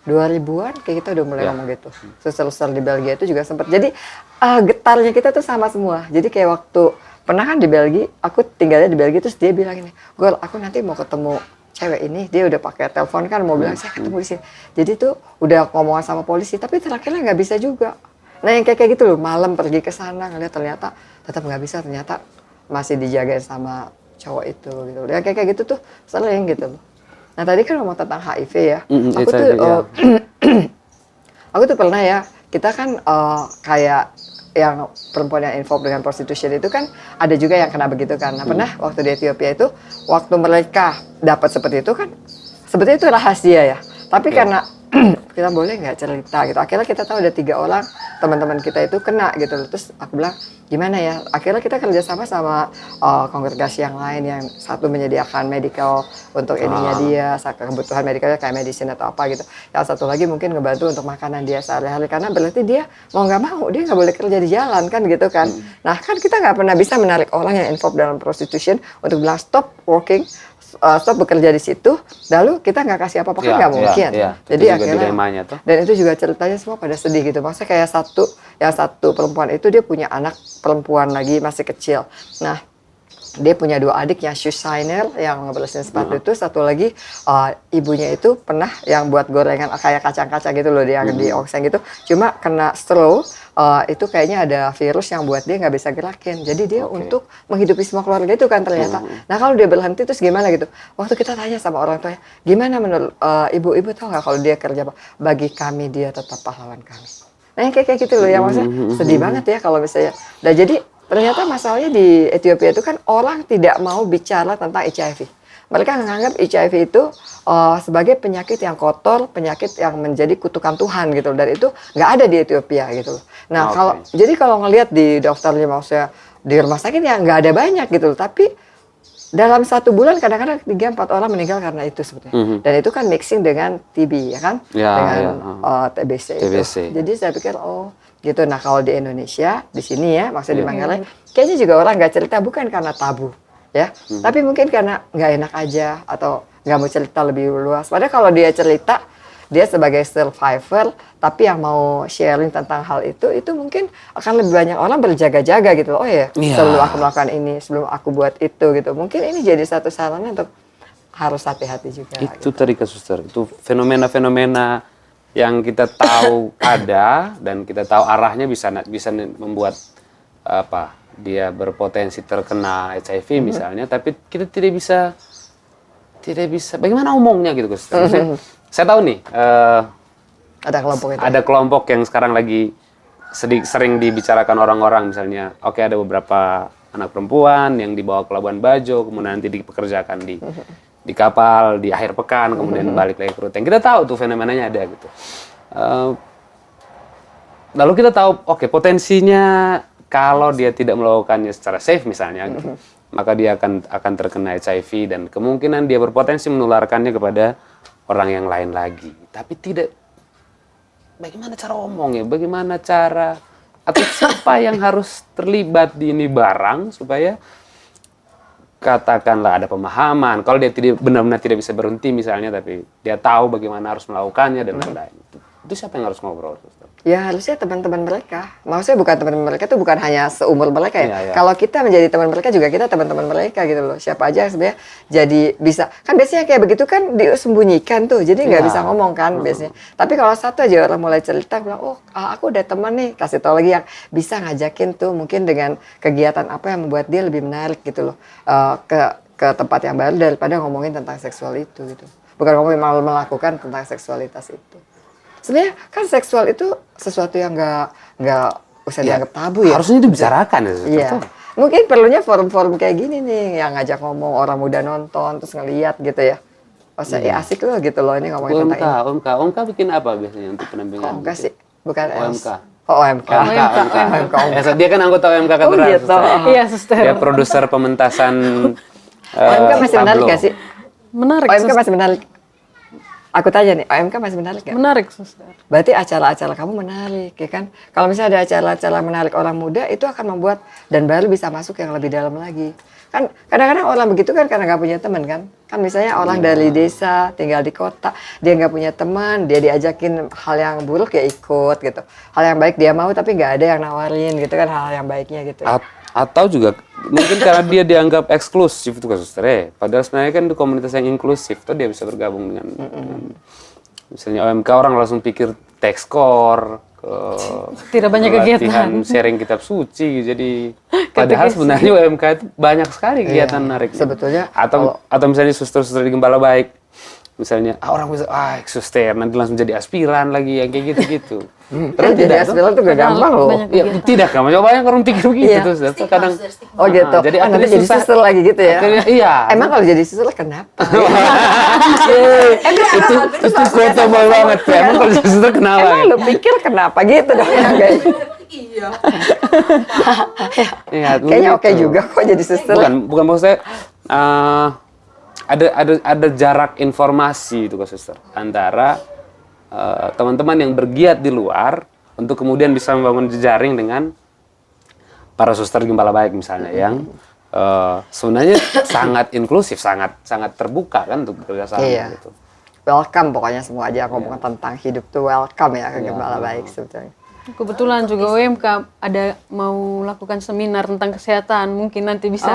2000-an kayak kita udah mulai ngomong gitu. Suster-suster di Belgia itu juga sempat, jadi getarnya kita tuh sama semua. Jadi kayak waktu pernah kan di Belgia, aku tinggalnya di Belgia, terus dia bilang ini, "Gol, aku nanti mau ketemu cewek ini," dia udah pakai telepon kan mau bilang saya ketemu di sini. Jadi tuh udah ngomongan sama polisi, tapi terakhirnya nggak bisa juga. Nah yang kayak gitu loh, malam pergi ke sana ngeliat ternyata tetap nggak bisa, ternyata masih dijagain sama cowok itu gitu. Ya kayak gitu tuh sering gitu loh. Nah tadi kan ngomong tentang HIV ya, aku tuh aku tuh pernah ya, kita kan kayak yang perempuan yang involved dengan prostitution itu kan ada juga yang kena begitu kan. Nah, pernah waktu di Ethiopia itu, waktu mereka dapat seperti itu kan, sebetulnya itu rahasia ya. Tapi karena kita boleh nggak cerita gitu. Akhirnya kita tahu ada 3 orang teman-teman kita itu kena gitu. Terus aku bilang gimana ya. Akhirnya kita kerjasama sama kongregasi yang lain, yang satu menyediakan medical untuk ininya dia, kebutuhan medikalnya kayak medicine atau apa gitu. Yang satu lagi mungkin ngebantu untuk makanan dia sehari-hari, karena berarti dia mau nggak mau dia nggak boleh kerja di jalan kan gitu kan. Nah kan kita nggak pernah bisa menarik orang yang involved dalam prostitution untuk bilang stop working, stop bekerja di situ, lalu kita nggak kasih apa-apa kan nggak mungkin. Jadi akhirnya, dan itu juga ceritanya semua pada sedih gitu. Maksudnya kayak yang satu perempuan itu dia punya anak perempuan lagi masih kecil. Nah dia punya 2 adik yang shoe shiner yang ngebersihin sepatu itu, satu lagi ibunya itu pernah yang buat gorengan kayak kacang-kacang gitu loh, dia di oseng gitu, cuma kena stroke. Itu kayaknya ada virus yang buat dia nggak bisa gerakin. Jadi dia untuk menghidupi semua keluarga itu kan ternyata. Nah kalau dia berhenti terus gimana gitu. Waktu kita tanya sama orang tuanya, gimana menurut ibu tahu nggak kalau dia kerja apa? Bagi kami dia tetap pahlawan kami. Nah yang kayak gitu loh ya, maksudnya sedih banget ya kalau misalnya. Nah jadi ternyata masalahnya di Ethiopia itu kan orang tidak mau bicara tentang HIV. Mereka menganggap HIV itu sebagai penyakit yang kotor, penyakit yang menjadi kutukan Tuhan gitu, dan itu nggak ada di Ethiopia gitu. Nah jadi kalau ngelihat di daftarnya maksudnya di rumah sakit ya nggak ada banyak gitu, tapi dalam 1 bulan kadang-kadang 3-4 orang meninggal karena itu sebetulnya. Dan itu kan mixing dengan TB ya kan, dengan TBC itu. Jadi saya pikir gitu. Nah kalau di Indonesia di sini ya, maksudnya di Manggarai, kayaknya juga orang nggak cerita bukan karena tabu ya, tapi mungkin karena nggak enak aja atau nggak mau cerita lebih luas. Padahal kalau dia cerita, dia sebagai survivor, tapi yang mau sharing tentang hal itu mungkin akan lebih banyak orang berjaga-jaga gitu. Oh ya, sebelum aku melakukan ini, sebelum aku buat itu gitu. Mungkin ini jadi satu sarana untuk harus hati-hati juga. Itu tadi Kak Suster, itu fenomena-fenomena yang kita tahu ada dan kita tahu arahnya bisa membuat apa? Dia berpotensi terkena HIV misalnya, tapi kita tidak bisa bagaimana omongnya gitu Kak Suster. Saya tahu nih, ada kelompok yang sekarang lagi sering dibicarakan orang-orang, misalnya, ada beberapa anak perempuan yang dibawa ke Labuan Bajo, kemudian nanti dipekerjakan di di kapal, di akhir pekan, kemudian balik lagi ke Ruteng. Kita tahu tuh fenomenanya ada gitu. Lalu kita tahu, oke, potensinya kalau dia tidak melakukannya secara safe misalnya, gitu, maka dia akan terkena HIV dan kemungkinan dia berpotensi menularkannya kepada orang yang lain lagi. Tapi tidak, bagaimana cara omongnya, bagaimana cara, atau siapa yang harus terlibat di ini barang supaya katakanlah ada pemahaman. Kalau dia tidak benar-benar tidak bisa berhenti misalnya, tapi dia tahu bagaimana harus melakukannya dan lain-lain. Itu siapa yang harus ngobrol? Ya harusnya teman-teman mereka. Maksudnya bukan teman-teman mereka itu bukan hanya seumur mereka ya. Iya, iya. Kalau kita menjadi teman mereka juga kita teman-teman mereka gitu loh. Siapa aja yang sebenarnya jadi bisa. Kan biasanya kayak begitu kan disembunyikan tuh. Jadi nggak Iya. bisa ngomong kan biasanya. Tapi kalau satu aja orang mulai cerita bilang, oh aku udah teman nih. Kasih tahu lagi yang bisa ngajakin tuh mungkin dengan kegiatan apa yang membuat dia lebih menarik gitu loh. Ke tempat yang baru daripada ngomongin tentang seksual itu gitu. Bukan ngomongin malah melakukan tentang seksualitas itu. Sebenarnya kan seksual itu sesuatu yang nggak usah dianggap tabu ya. Harusnya dibicarakan ya. Iya. Mungkin perlunya forum-forum kayak gini nih yang ngajak ngomong orang muda nonton terus ngeliat gitu ya. Maksudnya ya asik loh gitu loh ini ngomongin tentang ini. OMK bikin apa biasanya untuk pendampingan? OMK sih, bukan OMK. Oh OMK. OMK. Dia kan anggota OMK Katedral. Oh gitu. Iya, suster. Dia produser pementasan OMK masih menarik tablo. gak sih? Menarik, OMK suster. masih menarik. Aku tanya nih, OMK masih menarik gak? Menarik, suster. Berarti acara-acara kamu menarik, ya kan? Kalau misalnya ada acara-acara menarik orang muda, itu akan membuat dan baru bisa masuk yang lebih dalam lagi. Kan kadang-kadang orang begitu kan karena nggak punya teman kan? Kan misalnya orang dari desa tinggal di kota, dia nggak punya teman, dia diajakin hal yang buruk ya ikut gitu. Hal yang baik dia mau tapi nggak ada yang nawarin gitu kan hal yang baiknya gitu. Atau juga mungkin karena dia dianggap eksklusif itu kan suster. Padahal sebenarnya kan itu komunitas yang inklusif, tuh dia bisa bergabung dengan misalnya OMK orang langsung pikir tekstkor, Tidak banyak latihan kegiatan. sharing kitab suci. Jadi padahal sebenarnya UMK itu banyak sekali kegiatan menarik. Sebetulnya atau misalnya suster-suster di Gembala Baik. Misalnya orang bisa suster nanti langsung jadi aspiran lagi yang kayak gitu-gitu. Terus jadi aspiran tuh gak gampang loh. Banyak Ya, tidak kan, coba yang orang pikir begitu Iya. tuh. Kadang Oh gitu. jadi Nanti akhirnya jadi susah. suster lagi gitu ya. Akhirnya, iya. Emang kalau jadi suster kenapa? itu kota banget tuh. Emang kalau jadi suster kenapa? Emang lu pikir kenapa gitu dong ya guys? Iya. Iya, Kayaknya oke begitu. juga kok jadi suster. Bukan maksudnya ada jarak informasi itu Kak Suster antara teman-teman yang bergiat di luar untuk kemudian bisa membangun jejaring dengan para suster Gembala Baik misalnya yang sebenarnya sangat inklusif, sangat terbuka kan untuk bekerjasama Iya. gitu. Welcome pokoknya semua aja ngomong tentang hidup tuh welcome ya ke Gembala Baik sebetulnya. Kebetulan juga UMK ada mau lakukan seminar tentang kesehatan. Mungkin nanti bisa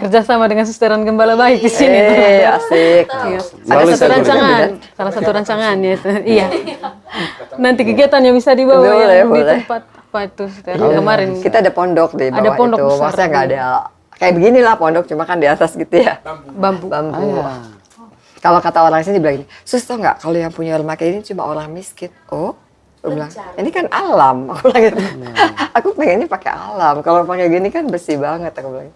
kerjasama dengan susteran Gembala Baik di sini. Asik. Iya. Boleh Ada satu saya rancangan, salah satu rancangan ya. Iya. Nanti kegiatannya bisa dibawa Boleh, yang di boleh. tempat apa itu Suster? Kemarin. Kita ada pondok di bawah Ada pondok itu. besar. Maksudnya nggak ada kayak beginilah pondok cuma kan di atas gitu ya. Bambu. Bambu. Kalau kata orang sini bilang gini, sus tau nggak kalau yang punya rumah kayak ini cuma orang miskin. Oh, aku bilang ini kan alam. Aku bilang gitu. Aku pengennya pakai alam. Kalau pakai gini kan bersih banget. Aku bilang.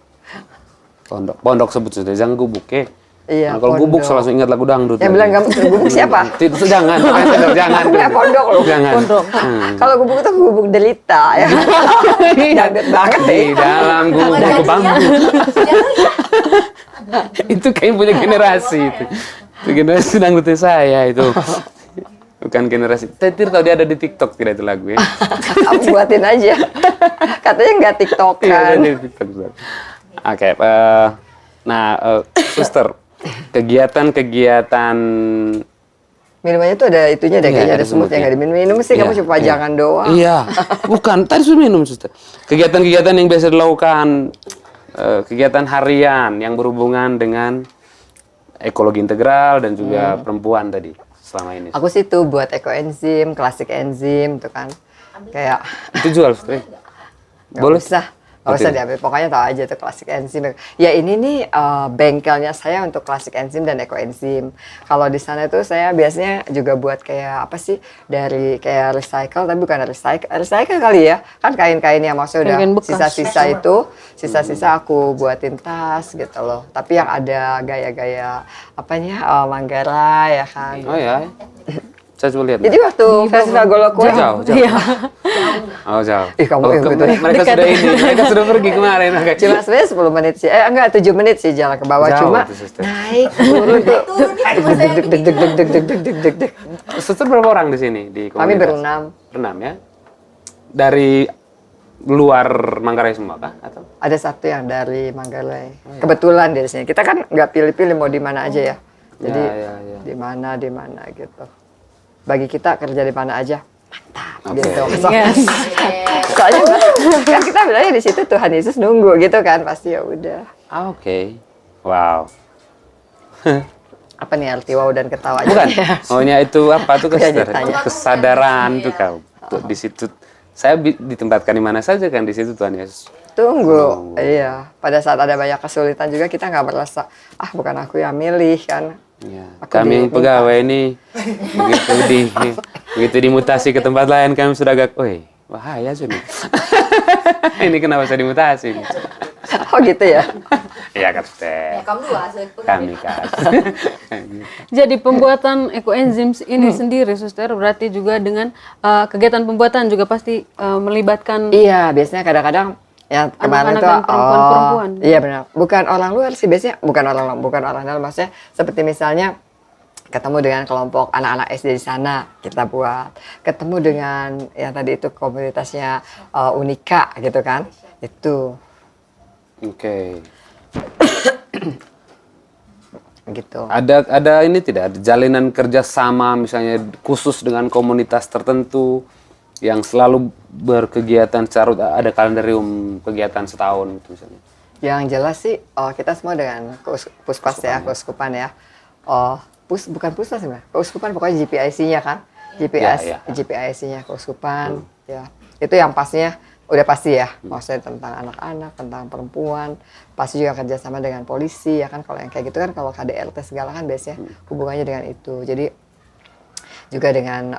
Pondok sebut sudah jangan gubuk ya. Iya. Nah, kalau gubuk pondok. langsung ingat lagu dangdut. Yang bilang gak gubuk siapa? Jangan, jangan. Enggak pondok loh. Jangan. Pondok. Kalau gubuk itu gubuk derita ya. Dangdut banget Di deh. dalam gubuk bambu. Itu kayak punya generasi itu. Itu generasi dangdutnya saya itu. Bukan generasi. Tetir tahu dia ada di TikTok tidak itu lagu ya. Aku buatin aja. Katanya nggak Iya, tiktokan. ada di TikTok. Oke, suster, kegiatan Minumannya tuh ada itunya deh, Iya, kayaknya ada ada smoothnya smoothnya. nggak diminum sih, kamu Iya, cuma iya. jangan doang. Iya, bukan. Tadi sudah minum, suster. Kegiatan-kegiatan yang biasa dilakukan, kegiatan harian yang berhubungan dengan ekologi integral dan juga perempuan tadi selama ini. Aku sih tuh buat ekoenzim, klasik enzim tuh kan. Kayak Itu jual, suster. nggak Boleh. usah. Nggak usah Betul. diambil, pokoknya tahu aja tuh klasik enzim. Ya ini nih bengkelnya saya untuk klasik enzim dan ekoenzim. Kalau di sana tuh saya biasanya juga buat kayak apa sih, dari kayak recycle, tapi bukan recycle kali ya. Kan kain-kain yang maksudnya udah Kain-kain bekas. sisa-sisa itu, sisa-sisa aku buatin tas gitu loh. Tapi yang ada gaya-gaya apanya, Manggarai ya kan. Oh ya. Saya coba lihat. Jadi waktu festival Golokue, Jauh. Iya. Oh jauh. Ih, kamu yang gitu ya. Mereka sudah ini, mereka sudah pergi kemarin. Oke. cuma sebenarnya 10 menit sih, enggak 7 menit sih jalan ke bawah, Jauh cuma tuh, Suster. naik turun tuh. Turunnya cuma saya Deg deg deg deg deg deg deg deg deg. Suster berapa orang di sini di komunitas? Kami berenam. Berenam ya. Dari luar Manggarai semua kah atau? Ada satu yang dari Manggarai. Kebetulan dari sini. Kita kan nggak pilih-pilih mau di mana aja ya. Jadi Ya. di mana gitu. Bagi kita kerja di mana aja mantap Oke. gitu. Yes. Soalnya kan kita bilangnya di situ Tuhan Yesus nunggu gitu kan, pasti ya udah. Ah, oke. Wow. Apa nih arti wow dan ketawa? Bukan. Maunya itu apa tuh Aku aja Suster? tanya. Kesadaran tuh kau. Tuh di situ saya ditempatkan di mana saja kan di situ Tuhan Yesus. Tunggu, iya. Pada saat ada banyak kesulitan juga kita nggak merasa, bukan aku yang milih kan. Ya, Aku kami yang diminta. pegawai ini begitu dimutasi ke tempat lain kami sudah agak, woi, bahaya sih nih. Ini kenapa saya dimutasi? Oh gitu ya. Iya kan, Suster. Ya, kamu dua hasil Kami kan. Jadi pembuatan ekoenzim ini sendiri, Suster, berarti juga dengan kegiatan pembuatan juga pasti melibatkan Iya, biasanya kadang-kadang ya kemarin Anak-anak tuh dan perempuan-perempuan. Iya benar. Bukan orang luar sih, biasanya bukan orang dalam, maksudnya seperti misalnya ketemu dengan kelompok anak-anak SD di sana kita buat, ketemu dengan yang tadi itu komunitasnya Unika gitu kan. Itu Oke. gitu. Ada ini tidak ada jalinan kerjasama misalnya khusus dengan komunitas tertentu yang selalu berkegiatan secara ada kalendarium kegiatan setahun gitu misalnya. Yang jelas sih kita semua dengan Puspas ya, Keuskupan ya. Bukan Puspas sebenarnya, Keuskupan pokoknya GPIC-nya kan. Ya. GPIC-nya Keuskupan ya. Itu yang pastinya udah pasti ya, maksudnya tentang anak-anak, tentang perempuan, pasti juga kerjasama dengan polisi ya kan. Kalau yang kayak gitu kan, kalau KDRT segala kan biasanya hubungannya dengan itu. Jadi juga dengan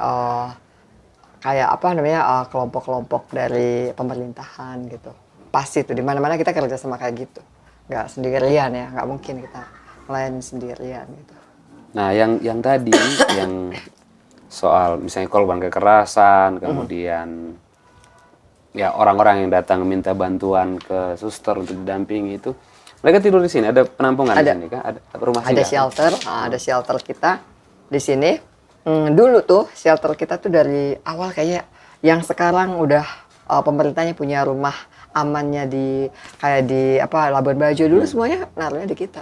kayak apa namanya kelompok-kelompok dari pemerintahan gitu. Pasti tuh di mana-mana kita kerjasama kayak gitu, nggak sendirian ya, nggak mungkin kita melayani sendirian gitu. Nah, yang tadi yang soal misalnya korban kekerasan, kemudian ya orang-orang yang datang minta bantuan ke suster untuk didampingi itu, mereka tidur di sini. Ada penampungan di sini kan? Ada rumah Ada singgah? shelter, ada shelter kita di sini. Dulu tuh shelter kita tuh dari awal kayak yang sekarang udah pemerintahnya punya rumah amannya di kayak di apa Labuan Bajo dulu semuanya naruhnya di kita.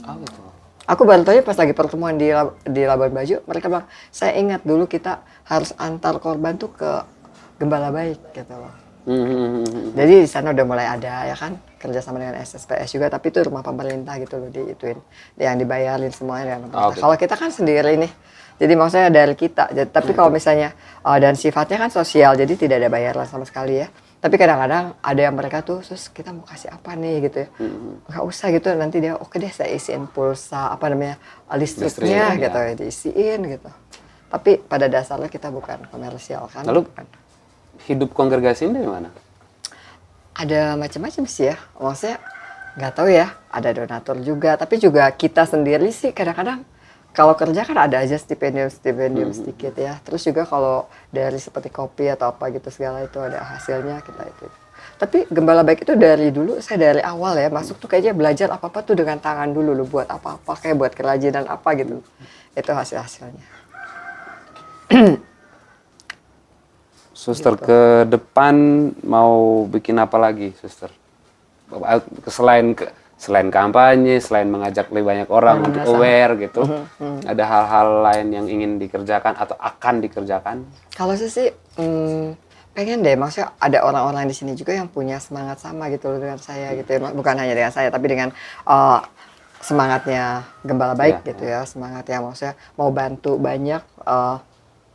Oh, gitu. Aku baru tahu pas lagi pertemuan di Labuan Bajo, mereka bilang, saya ingat dulu kita harus antar korban tuh ke Gembala Baik gitu loh. Jadi di sana udah mulai ada ya kan kerjasama dengan SSPS juga, tapi itu rumah pemerintah gitu loh, diituin yang dibayarin semuanya dengan pemerintah. Oke. Kalau kita kan sendiri nih, jadi maksudnya dari kita. Tapi kalau misalnya dan sifatnya kan sosial, jadi tidak ada bayaran sama sekali ya. Tapi kadang-kadang ada yang mereka tuh, terus kita mau kasih apa nih gitu ya, nggak usah gitu, nanti dia oke deh saya isiin pulsa apa namanya listriknya Listrik, gitu ya. ya, diisiin gitu. Tapi pada dasarnya kita bukan komersial kan. Lalu Bukan. hidup kongregasi ini dari mana? Ada macam-macam sih ya, maksudnya nggak tahu ya, ada donatur juga, tapi juga kita sendiri sih kadang-kadang kalau kerja kan ada aja stipendium sedikit ya. Terus juga kalau dari seperti kopi atau apa gitu segala itu ada hasilnya kita itu. Tapi Gembala Baik itu dari dulu, saya dari awal ya masuk tuh kayaknya belajar apa-apa tuh dengan tangan dulu loh, buat apa-apa kayak buat kerajinan apa gitu. Itu hasil-hasilnya. Suster ke depan mau bikin apa lagi, Suster? Selain kampanye, selain mengajak lebih banyak orang untuk aware gitu, ada hal-hal lain yang ingin dikerjakan atau akan dikerjakan? Kalau saya sih pengen deh, maksudnya ada orang-orang di sini juga yang punya semangat sama gitu loh dengan saya gitu ya. Bukan hanya dengan saya, tapi dengan semangatnya Gembala Baik gitu ya. Semangat yang maksudnya mau bantu banyak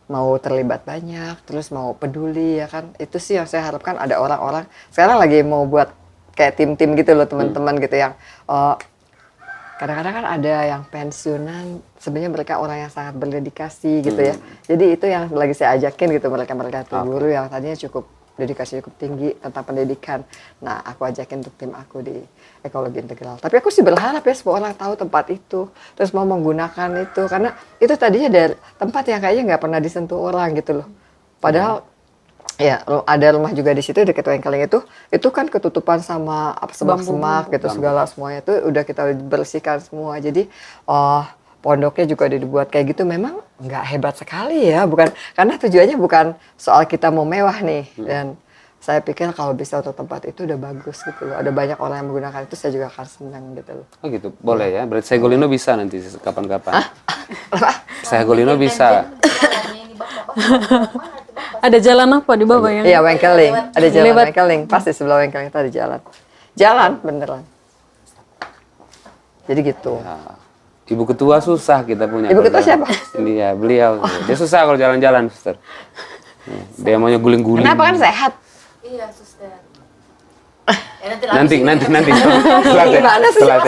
mau terlibat banyak, terus mau peduli ya kan. Itu sih yang saya harapkan ada orang-orang. Sekarang lagi mau buat kayak tim-tim gitu loh teman-teman gitu yang kadang-kadang kan ada yang pensiunan, sebenarnya mereka orang yang sangat berdedikasi gitu ya. Jadi itu yang lagi saya ajakin gitu, mereka tuh guru yang tadinya cukup dedikasi cukup tinggi tentang pendidikan. Nah, aku ajakin untuk tim aku di ekologi integral. Tapi aku sih berharap ya semua orang tahu tempat itu, terus mau menggunakan itu, karena itu tadinya dari tempat yang kayaknya nggak pernah disentuh orang gitu loh. Padahal ya ada rumah juga di situ dekat Wengkeling itu kan ketutupan sama semak-semak gitu, segala semuanya itu udah kita bersihkan semua. Jadi pondoknya juga dibuat kayak gitu, memang nggak hebat sekali ya, bukan karena tujuannya bukan soal kita mau mewah nih. Dan saya pikir kalau bisa untuk tempat itu udah bagus gitu loh. Ada banyak orang yang menggunakan itu, saya juga akan senang gitu loh. Oh gitu, boleh ya. Berarti Segolino bisa nanti kapan-kapan. Segolino bisa. Ada jalan apa di bawah yang? Iya, Wengkeling. Ada jalan Lewat. Wengkeling. Pasti sebelah Wengkeling itu ada jalan. Jalan beneran. Jadi gitu. Ya. Ibu ketua susah kita punya. Ibu ketua siapa? Ini ya, beliau. Dia susah kalau jalan-jalan, suster. Dia maunya guling-guling. Kenapa kan sehat? Iya, suster. Nanti. Gimana sih? Setelah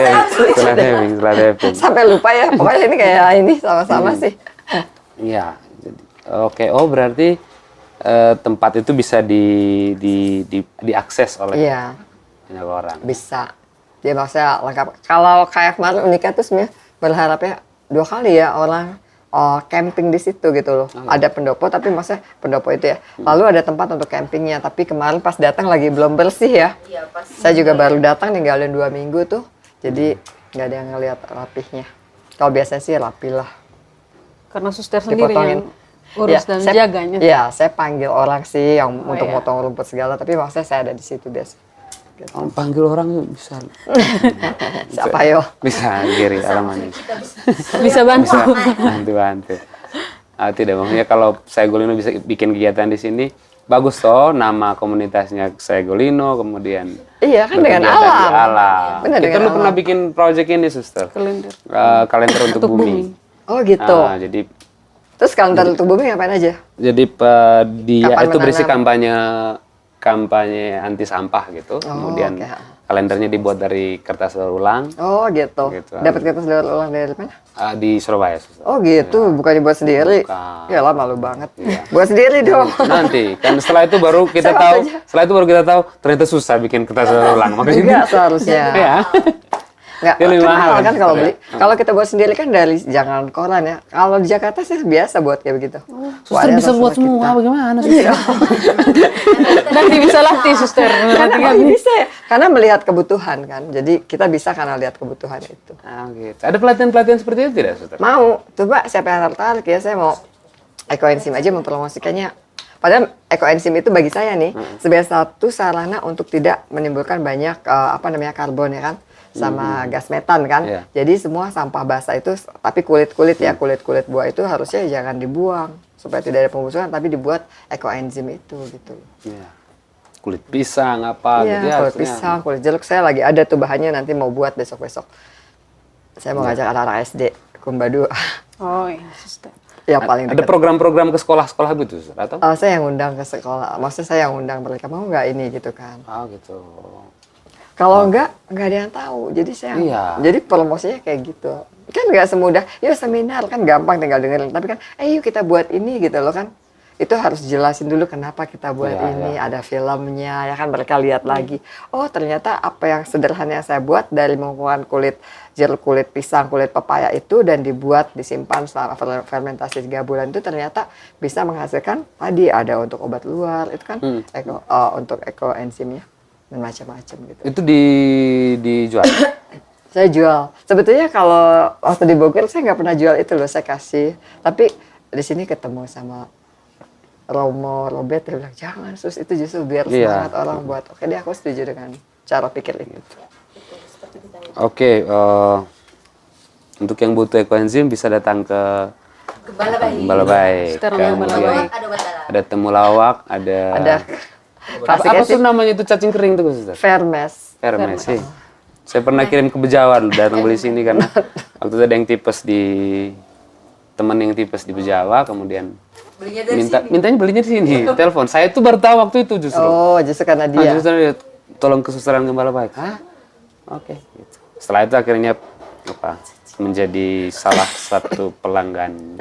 taping. Sampai lupa ya. Pokoknya ini kayak ini sama-sama sih. Iya. Oke. Oh, berarti tempat itu bisa diakses oleh banyak orang. Bisa. Dia maksudnya lengkap. Kalau kayak kemarin Unika tuh sebenarnya berharapnya 2 kali ya orang camping di situ gitu loh. Ada pendopo, tapi maksudnya pendopo itu ya. Lalu ada tempat untuk campingnya, tapi kemarin pas datang lagi belum bersih ya. Iya, pas. Saya juga baru datang ninggalin 2 minggu tuh, jadi nggak ada yang ngelihat rapihnya. Kalau biasanya sih rapi lah. Karena suster sendiri Dipotongin. yang urus dan jaganya. Iya, saya panggil orang sih yang untuk iya. motong rumput segala, tapi maksudnya saya ada di situ biasa. Oh, panggil orang bisa. Siapa yo? Bisa kiri alamannya. Bisa bantu. Bantu. Tidak, maksudnya kalau Segolino bisa bikin kegiatan di sini, bagus toh nama komunitasnya Segolino, kemudian Iya kan dengan berkegiatan di alam. alam. Benar, Kita dengan dulu alam. pernah bikin project ini, suster. Kalender. Kalender untuk bumi. Oh gitu. Jadi Terus kalender untuk bumi ngapain aja? dia Kapan itu berisi menanam? kampanye anti sampah gitu. Kemudian oke. kalendernya dibuat dari kertas daur ulang Oh gitu. Gitu. Dapat kertas daur ulang dari mana? di Surabaya, suster. Oh gitu, bukan dibuat sendiri. Bukan. Ya lah malu banget. Buat sendiri dong. Nanti kan setelah itu baru kita Sama tahu, saja. setelah itu baru kita tahu ternyata susah bikin kertas daur ulang. Makanya Enggak seharusnya. ya. Nggak, Dia lebih kan mahal kan kalau sebenarnya. beli. Kalau kita buat sendiri kan dari jangan koran ya. Kalau di Jakarta sih biasa buat kayak begitu. Suster bisa buat semua, bagaimana suster? Nanti bisa latih suster. Karena Nanti bisa ya. Karena melihat kebutuhan kan. Jadi kita bisa karena lihat kebutuhan itu. Ah, gitu. Ada pelatihan-pelatihan seperti itu tidak, suster? Mau, coba siapa yang tertarik ya, saya mau ekoenzim aja mempromosikannya. Padahal ekoenzim itu bagi saya nih sebagai satu sarana untuk tidak menimbulkan banyak karbon ya kan, sama gas metan kan. Iya. Jadi semua sampah basah itu, tapi kulit-kulit ya, kulit-kulit buah itu harusnya jangan dibuang supaya tidak ada pembusukan, tapi dibuat ekoenzim itu gitu. Iya. Kulit pisang apa Iya, gitu ya. kulit harusnya. pisang, kulit jeruk saya lagi ada tuh bahannya, nanti mau buat besok-besok. Saya mau ngajak anak-anak SD Kumbadu. Oh iya suster. Ya paling Ada dekat. program-program ke sekolah-sekolah gitu, suster, atau? Saya yang undang ke sekolah, maksudnya saya yang undang mereka, mau nggak ini gitu kan. Ah, gitu. Kalau nggak ada yang tahu, jadi saya, Iya. jadi promosinya kayak gitu. Kan nggak semudah, yuk seminar kan gampang tinggal dengerin, tapi kan, yuk kita buat ini gitu loh kan. Itu harus jelasin dulu kenapa kita buat Iya, ini, iya. ada filmnya, ya kan mereka lihat lagi. Oh ternyata apa yang sederhana yang saya buat dari mengumpulkan kulit jeruk, kulit pisang, kulit pepaya itu dan dibuat, disimpan selama fermentasi 3 bulan itu ternyata bisa menghasilkan tadi ada untuk obat luar, itu kan untuk ekoenzimnya dan macam-macam gitu. Itu dijual. Saya jual. Sebetulnya kalau waktu di Bogor saya nggak pernah jual itu loh, saya kasih. Tapi di sini ketemu sama Romo Robert, dia bilang jangan sus, itu justru biar Iya. semangat orang buat. Oke deh, aku setuju dengan cara pikir itu. Oke, untuk yang butuh ekoenzim bisa datang ke Gembala bayi. Gembala Baik. Sekarang Gembala Kemudian Baik. Ada batara. ada temulawak, ada Ada apa tuh namanya itu cacing kering tuh, suster? Fairness. Hermes sih. Saya pernah kirim ke Bejawa dulu, datang beli sini karena waktu itu ada yang tipes di teman yang tipes di Jawa, kemudian Belinya dari sini. mintanya belinya di sini. Telepon. Saya tuh baru tahu waktu itu justru. Oh, justru karena Nah, dia. justru dia, tolong kesusaran Gembala Baik. Hah? Oke. Gitu. Setelah itu akhirnya menjadi salah satu pelanggan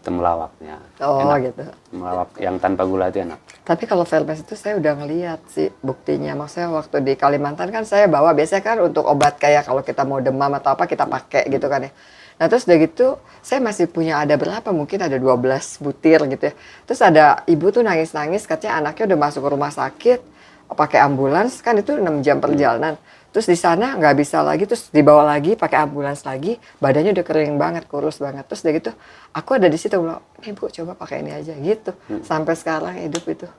temulawaknya. Oh, Enak. gitu. Temulawak yang tanpa gula itu enak. Tapi kalau Fairbanks itu saya udah ngeliat sih buktinya. Maksudnya waktu di Kalimantan kan saya bawa biasanya kan untuk obat kayak kalau kita mau demam atau apa kita pakai gitu kan ya. Nah terus udah gitu saya masih punya ada berapa mungkin ada 12 butir gitu ya. Terus ada ibu tuh nangis-nangis katanya anaknya udah masuk ke rumah sakit pakai ambulans kan itu 6 jam perjalanan. Terus di sana nggak bisa lagi, terus dibawa lagi pakai ambulans lagi, badannya udah kering banget, kurus banget. Terus udah gitu, aku ada di situ bilang, nih Bu coba pakai ini aja gitu. Sampai sekarang hidup itu.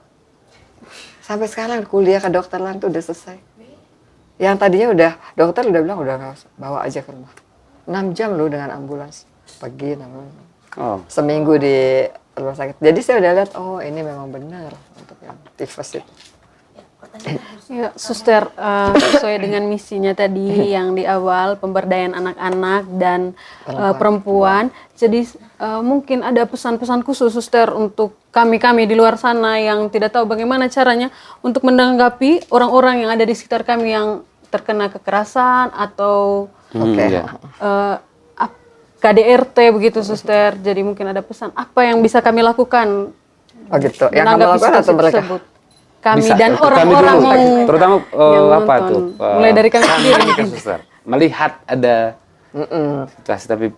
Sampai sekarang kuliah kedokteran tuh udah selesai. Yang tadinya udah, dokter udah bilang udah nggak usah, bawa aja ke rumah. 6 jam loh dengan ambulans, pergi Oh, seminggu di rumah sakit. Jadi saya udah lihat, oh ini memang benar untuk yang tifus itu. Ya, suster, sesuai dengan misinya tadi yang di awal pemberdayaan anak-anak dan perempuan. Jadi mungkin ada pesan-pesan khusus suster untuk kami-kami di luar sana yang tidak tahu bagaimana caranya untuk menanggapi orang-orang yang ada di sekitar kami yang terkena kekerasan atau iya. KDRT begitu suster. Jadi mungkin ada pesan apa yang bisa kami lakukan Oh gitu, yang kamu menanggapi lakukan atau situasi mereka? tersebut. Kami Bisa, dan kami orang-orang dulu. yang Terutama yang apa nonton. tuh? Mulai dari kami sendiri. kan, suster. Melihat ada situasi tapi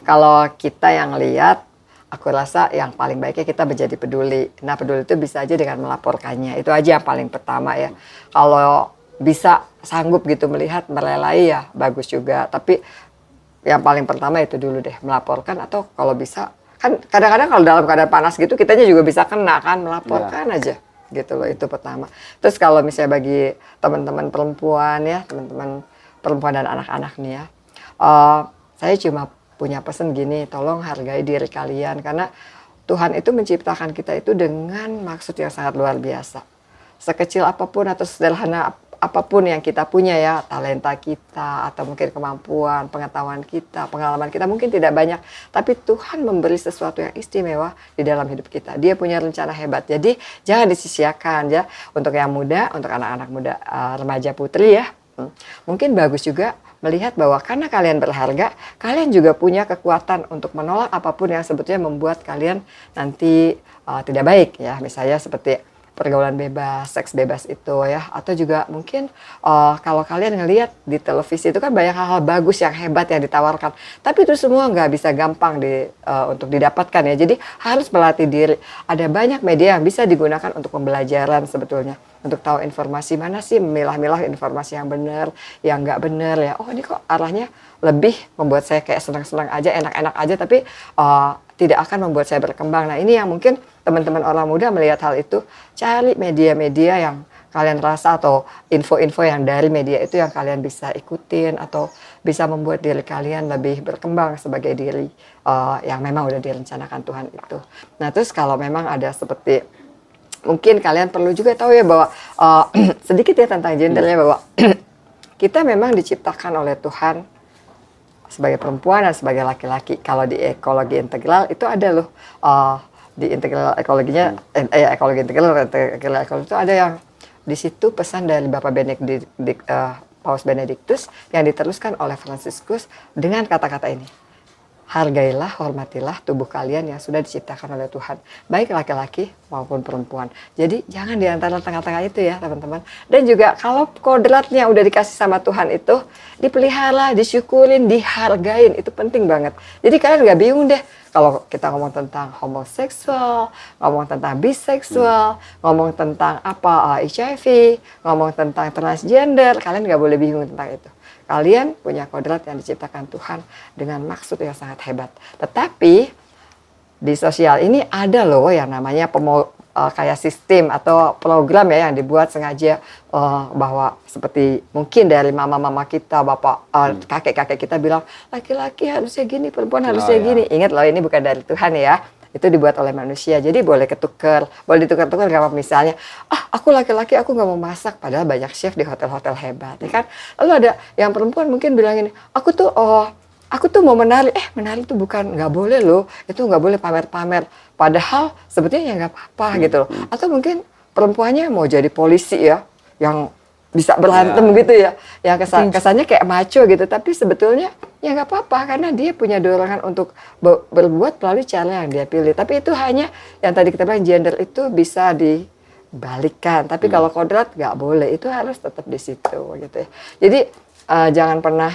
Kalau kita yang lihat, aku rasa yang paling baiknya kita menjadi peduli. Nah peduli itu bisa aja dengan melaporkannya. Itu aja yang paling pertama ya. Kalau bisa sanggup gitu melihat, merelai ya bagus juga. Tapi yang paling pertama itu dulu deh, melaporkan atau kalau bisa. Kan kadang-kadang kalau dalam keadaan panas gitu, kitanya juga bisa kena kan, melaporkan aja. Gitu loh, itu pertama. Terus kalau misalnya bagi teman-teman perempuan ya, teman-teman perempuan dan anak-anak nih ya. Saya cuma punya pesan gini, tolong hargai diri kalian karena Tuhan itu menciptakan kita itu dengan maksud yang sangat luar biasa. Sekecil apapun atau sederhana apapun yang kita punya ya, talenta kita atau mungkin kemampuan, pengetahuan kita, pengalaman kita mungkin tidak banyak, tapi Tuhan memberi sesuatu yang istimewa di dalam hidup kita. Dia punya rencana hebat. Jadi jangan disisia-siakan ya untuk yang muda, untuk anak-anak muda, remaja putri ya. Mungkin bagus juga melihat bahwa karena kalian berharga, kalian juga punya kekuatan untuk menolak apapun yang sebetulnya membuat kalian nanti tidak baik ya. Misalnya seperti pergaulan bebas, seks bebas itu ya. Atau juga mungkin kalau kalian ngelihat di televisi itu kan banyak hal-hal bagus yang hebat yang ditawarkan. Tapi itu semua nggak bisa gampang untuk didapatkan ya. Jadi harus melatih diri. Ada banyak media yang bisa digunakan untuk pembelajaran sebetulnya. Untuk tahu informasi mana sih, memilah-milah informasi yang benar, yang nggak benar ya. Oh ini kok arahnya lebih membuat saya kayak senang-senang aja, enak-enak aja, tapi tidak akan membuat saya berkembang. Nah ini yang mungkin teman-teman orang muda melihat hal itu, cari media-media yang kalian rasa atau info-info yang dari media itu yang kalian bisa ikutin atau bisa membuat diri kalian lebih berkembang sebagai diri yang memang udah direncanakan Tuhan itu. Nah terus kalau memang ada seperti mungkin kalian perlu juga tahu ya bahwa sedikit ya tentang gendernya bahwa kita memang diciptakan oleh Tuhan sebagai perempuan dan sebagai laki-laki. Kalau di ekologi integral itu ada loh di integral ekologinya, ekologi integral ekologi itu ada yang di situ pesan dari Bapak Paus Benedictus yang diteruskan oleh Fransiskus dengan kata-kata ini. Hargailah, hormatilah tubuh kalian yang sudah diciptakan oleh Tuhan. Baik laki-laki maupun perempuan. Jadi jangan di antara tengah-tengah itu ya teman-teman. Dan juga kalau kodratnya udah dikasih sama Tuhan itu, dipelihara, disyukurin, dihargain. Itu penting banget. Jadi kalian gak bingung deh. Kalau kita ngomong tentang homoseksual, ngomong tentang biseksual, ngomong tentang HIV, ngomong tentang transgender, kalian gak boleh bingung tentang itu. Kalian punya kodrat yang diciptakan Tuhan dengan maksud yang sangat hebat. Tetapi di sosial ini ada loh yang namanya kayak sistem atau program ya yang dibuat sengaja bahwa seperti mungkin dari mama-mama kita, bapak, kakek-kakek kita bilang laki-laki harusnya gini, perempuan harusnya gini. Ingat loh ini bukan dari Tuhan ya. Itu dibuat oleh manusia, jadi boleh ketukar, boleh ditukar-tukar gak apa misalnya, aku laki-laki aku gak mau masak, padahal banyak chef di hotel-hotel hebat, ya kan? Lalu ada yang perempuan mungkin bilang ini, aku tuh aku tuh mau menari, menari tuh bukan nggak boleh loh, itu nggak boleh pamer-pamer. Padahal sebetulnya ya nggak apa-apa gitu loh. Atau mungkin perempuannya mau jadi polisi ya, yang bisa berantem gitu ya, yang kesannya kayak macho gitu, tapi sebetulnya ya nggak apa-apa karena dia punya dorongan untuk berbuat melalui cara yang dia pilih. Tapi itu hanya yang tadi kita bilang gender itu bisa dibalikkan, tapi kalau kodrat nggak boleh, itu harus tetap di situ gitu ya. Jadi jangan pernah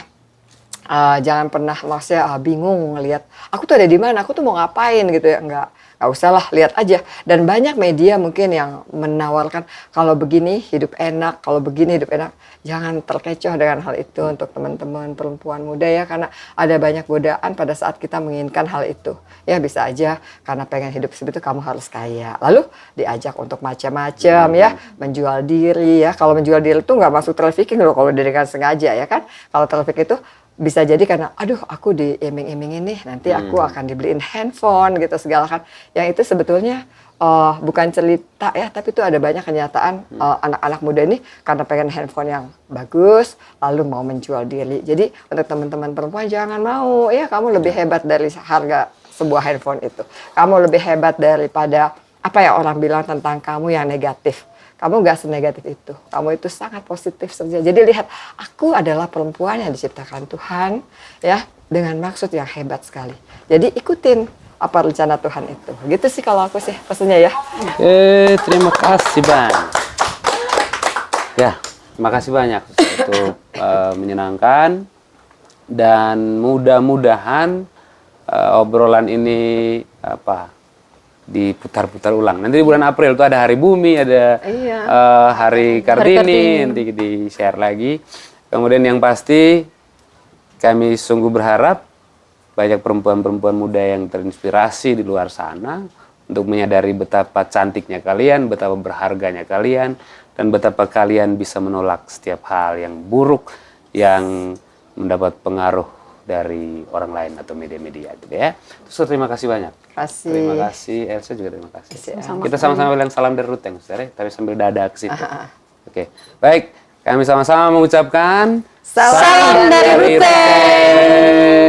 maksudnya bingung ngelihat aku tuh ada di mana, aku tuh mau ngapain gitu ya, nggak usah lah, lihat aja. Dan banyak media mungkin yang menawarkan kalau begini hidup enak, kalau begini hidup enak. Jangan terkecoh dengan hal itu untuk teman-teman perempuan muda ya, karena ada banyak godaan pada saat kita menginginkan hal itu. Ya bisa aja karena pengen hidup seperti itu kamu harus kaya, lalu diajak untuk macam-macam ya, menjual diri ya. Kalau menjual diri itu nggak masuk trafficking loh kalau dengan sengaja ya kan. Kalau trafficking itu bisa jadi karena aduh aku diiming-imingin nih, nanti aku akan dibeliin handphone gitu segala kan. Yang itu sebetulnya bukan cerita ya, tapi itu ada banyak kenyataan anak-anak muda ini karena pengen handphone yang bagus lalu mau menjual diri. Jadi untuk teman-teman perempuan jangan mau ya, kamu lebih hebat dari harga sebuah handphone itu. Kamu lebih hebat daripada apa ya orang bilang tentang kamu yang negatif. Kamu gak senegatif itu. Kamu itu sangat positif saja. Jadi lihat, aku adalah perempuan yang diciptakan Tuhan ya dengan maksud yang hebat sekali. Jadi ikutin apa rencana Tuhan itu. Gitu sih kalau aku sih pesannya ya. Terima kasih banyak. Ya, terima kasih banyak untuk menyenangkan, dan mudah-mudahan obrolan ini diputar-putar ulang. Nanti di bulan April itu ada Hari Bumi, ada Hari Kartini, nanti di-share lagi. Kemudian yang pasti kami sungguh berharap banyak perempuan-perempuan muda yang terinspirasi di luar sana untuk menyadari betapa cantiknya kalian, betapa berharganya kalian, dan betapa kalian bisa menolak setiap hal yang buruk yang mendapat pengaruh dari orang lain atau media-media gitu ya. Terus terima kasih banyak. Terima kasih Elsa juga, terima kasih. Kita sama-sama bilang salam dari Ruteng, tapi sambil dada ke situ. Oke. Baik, kami sama-sama mengucapkan salam dari Ruteng.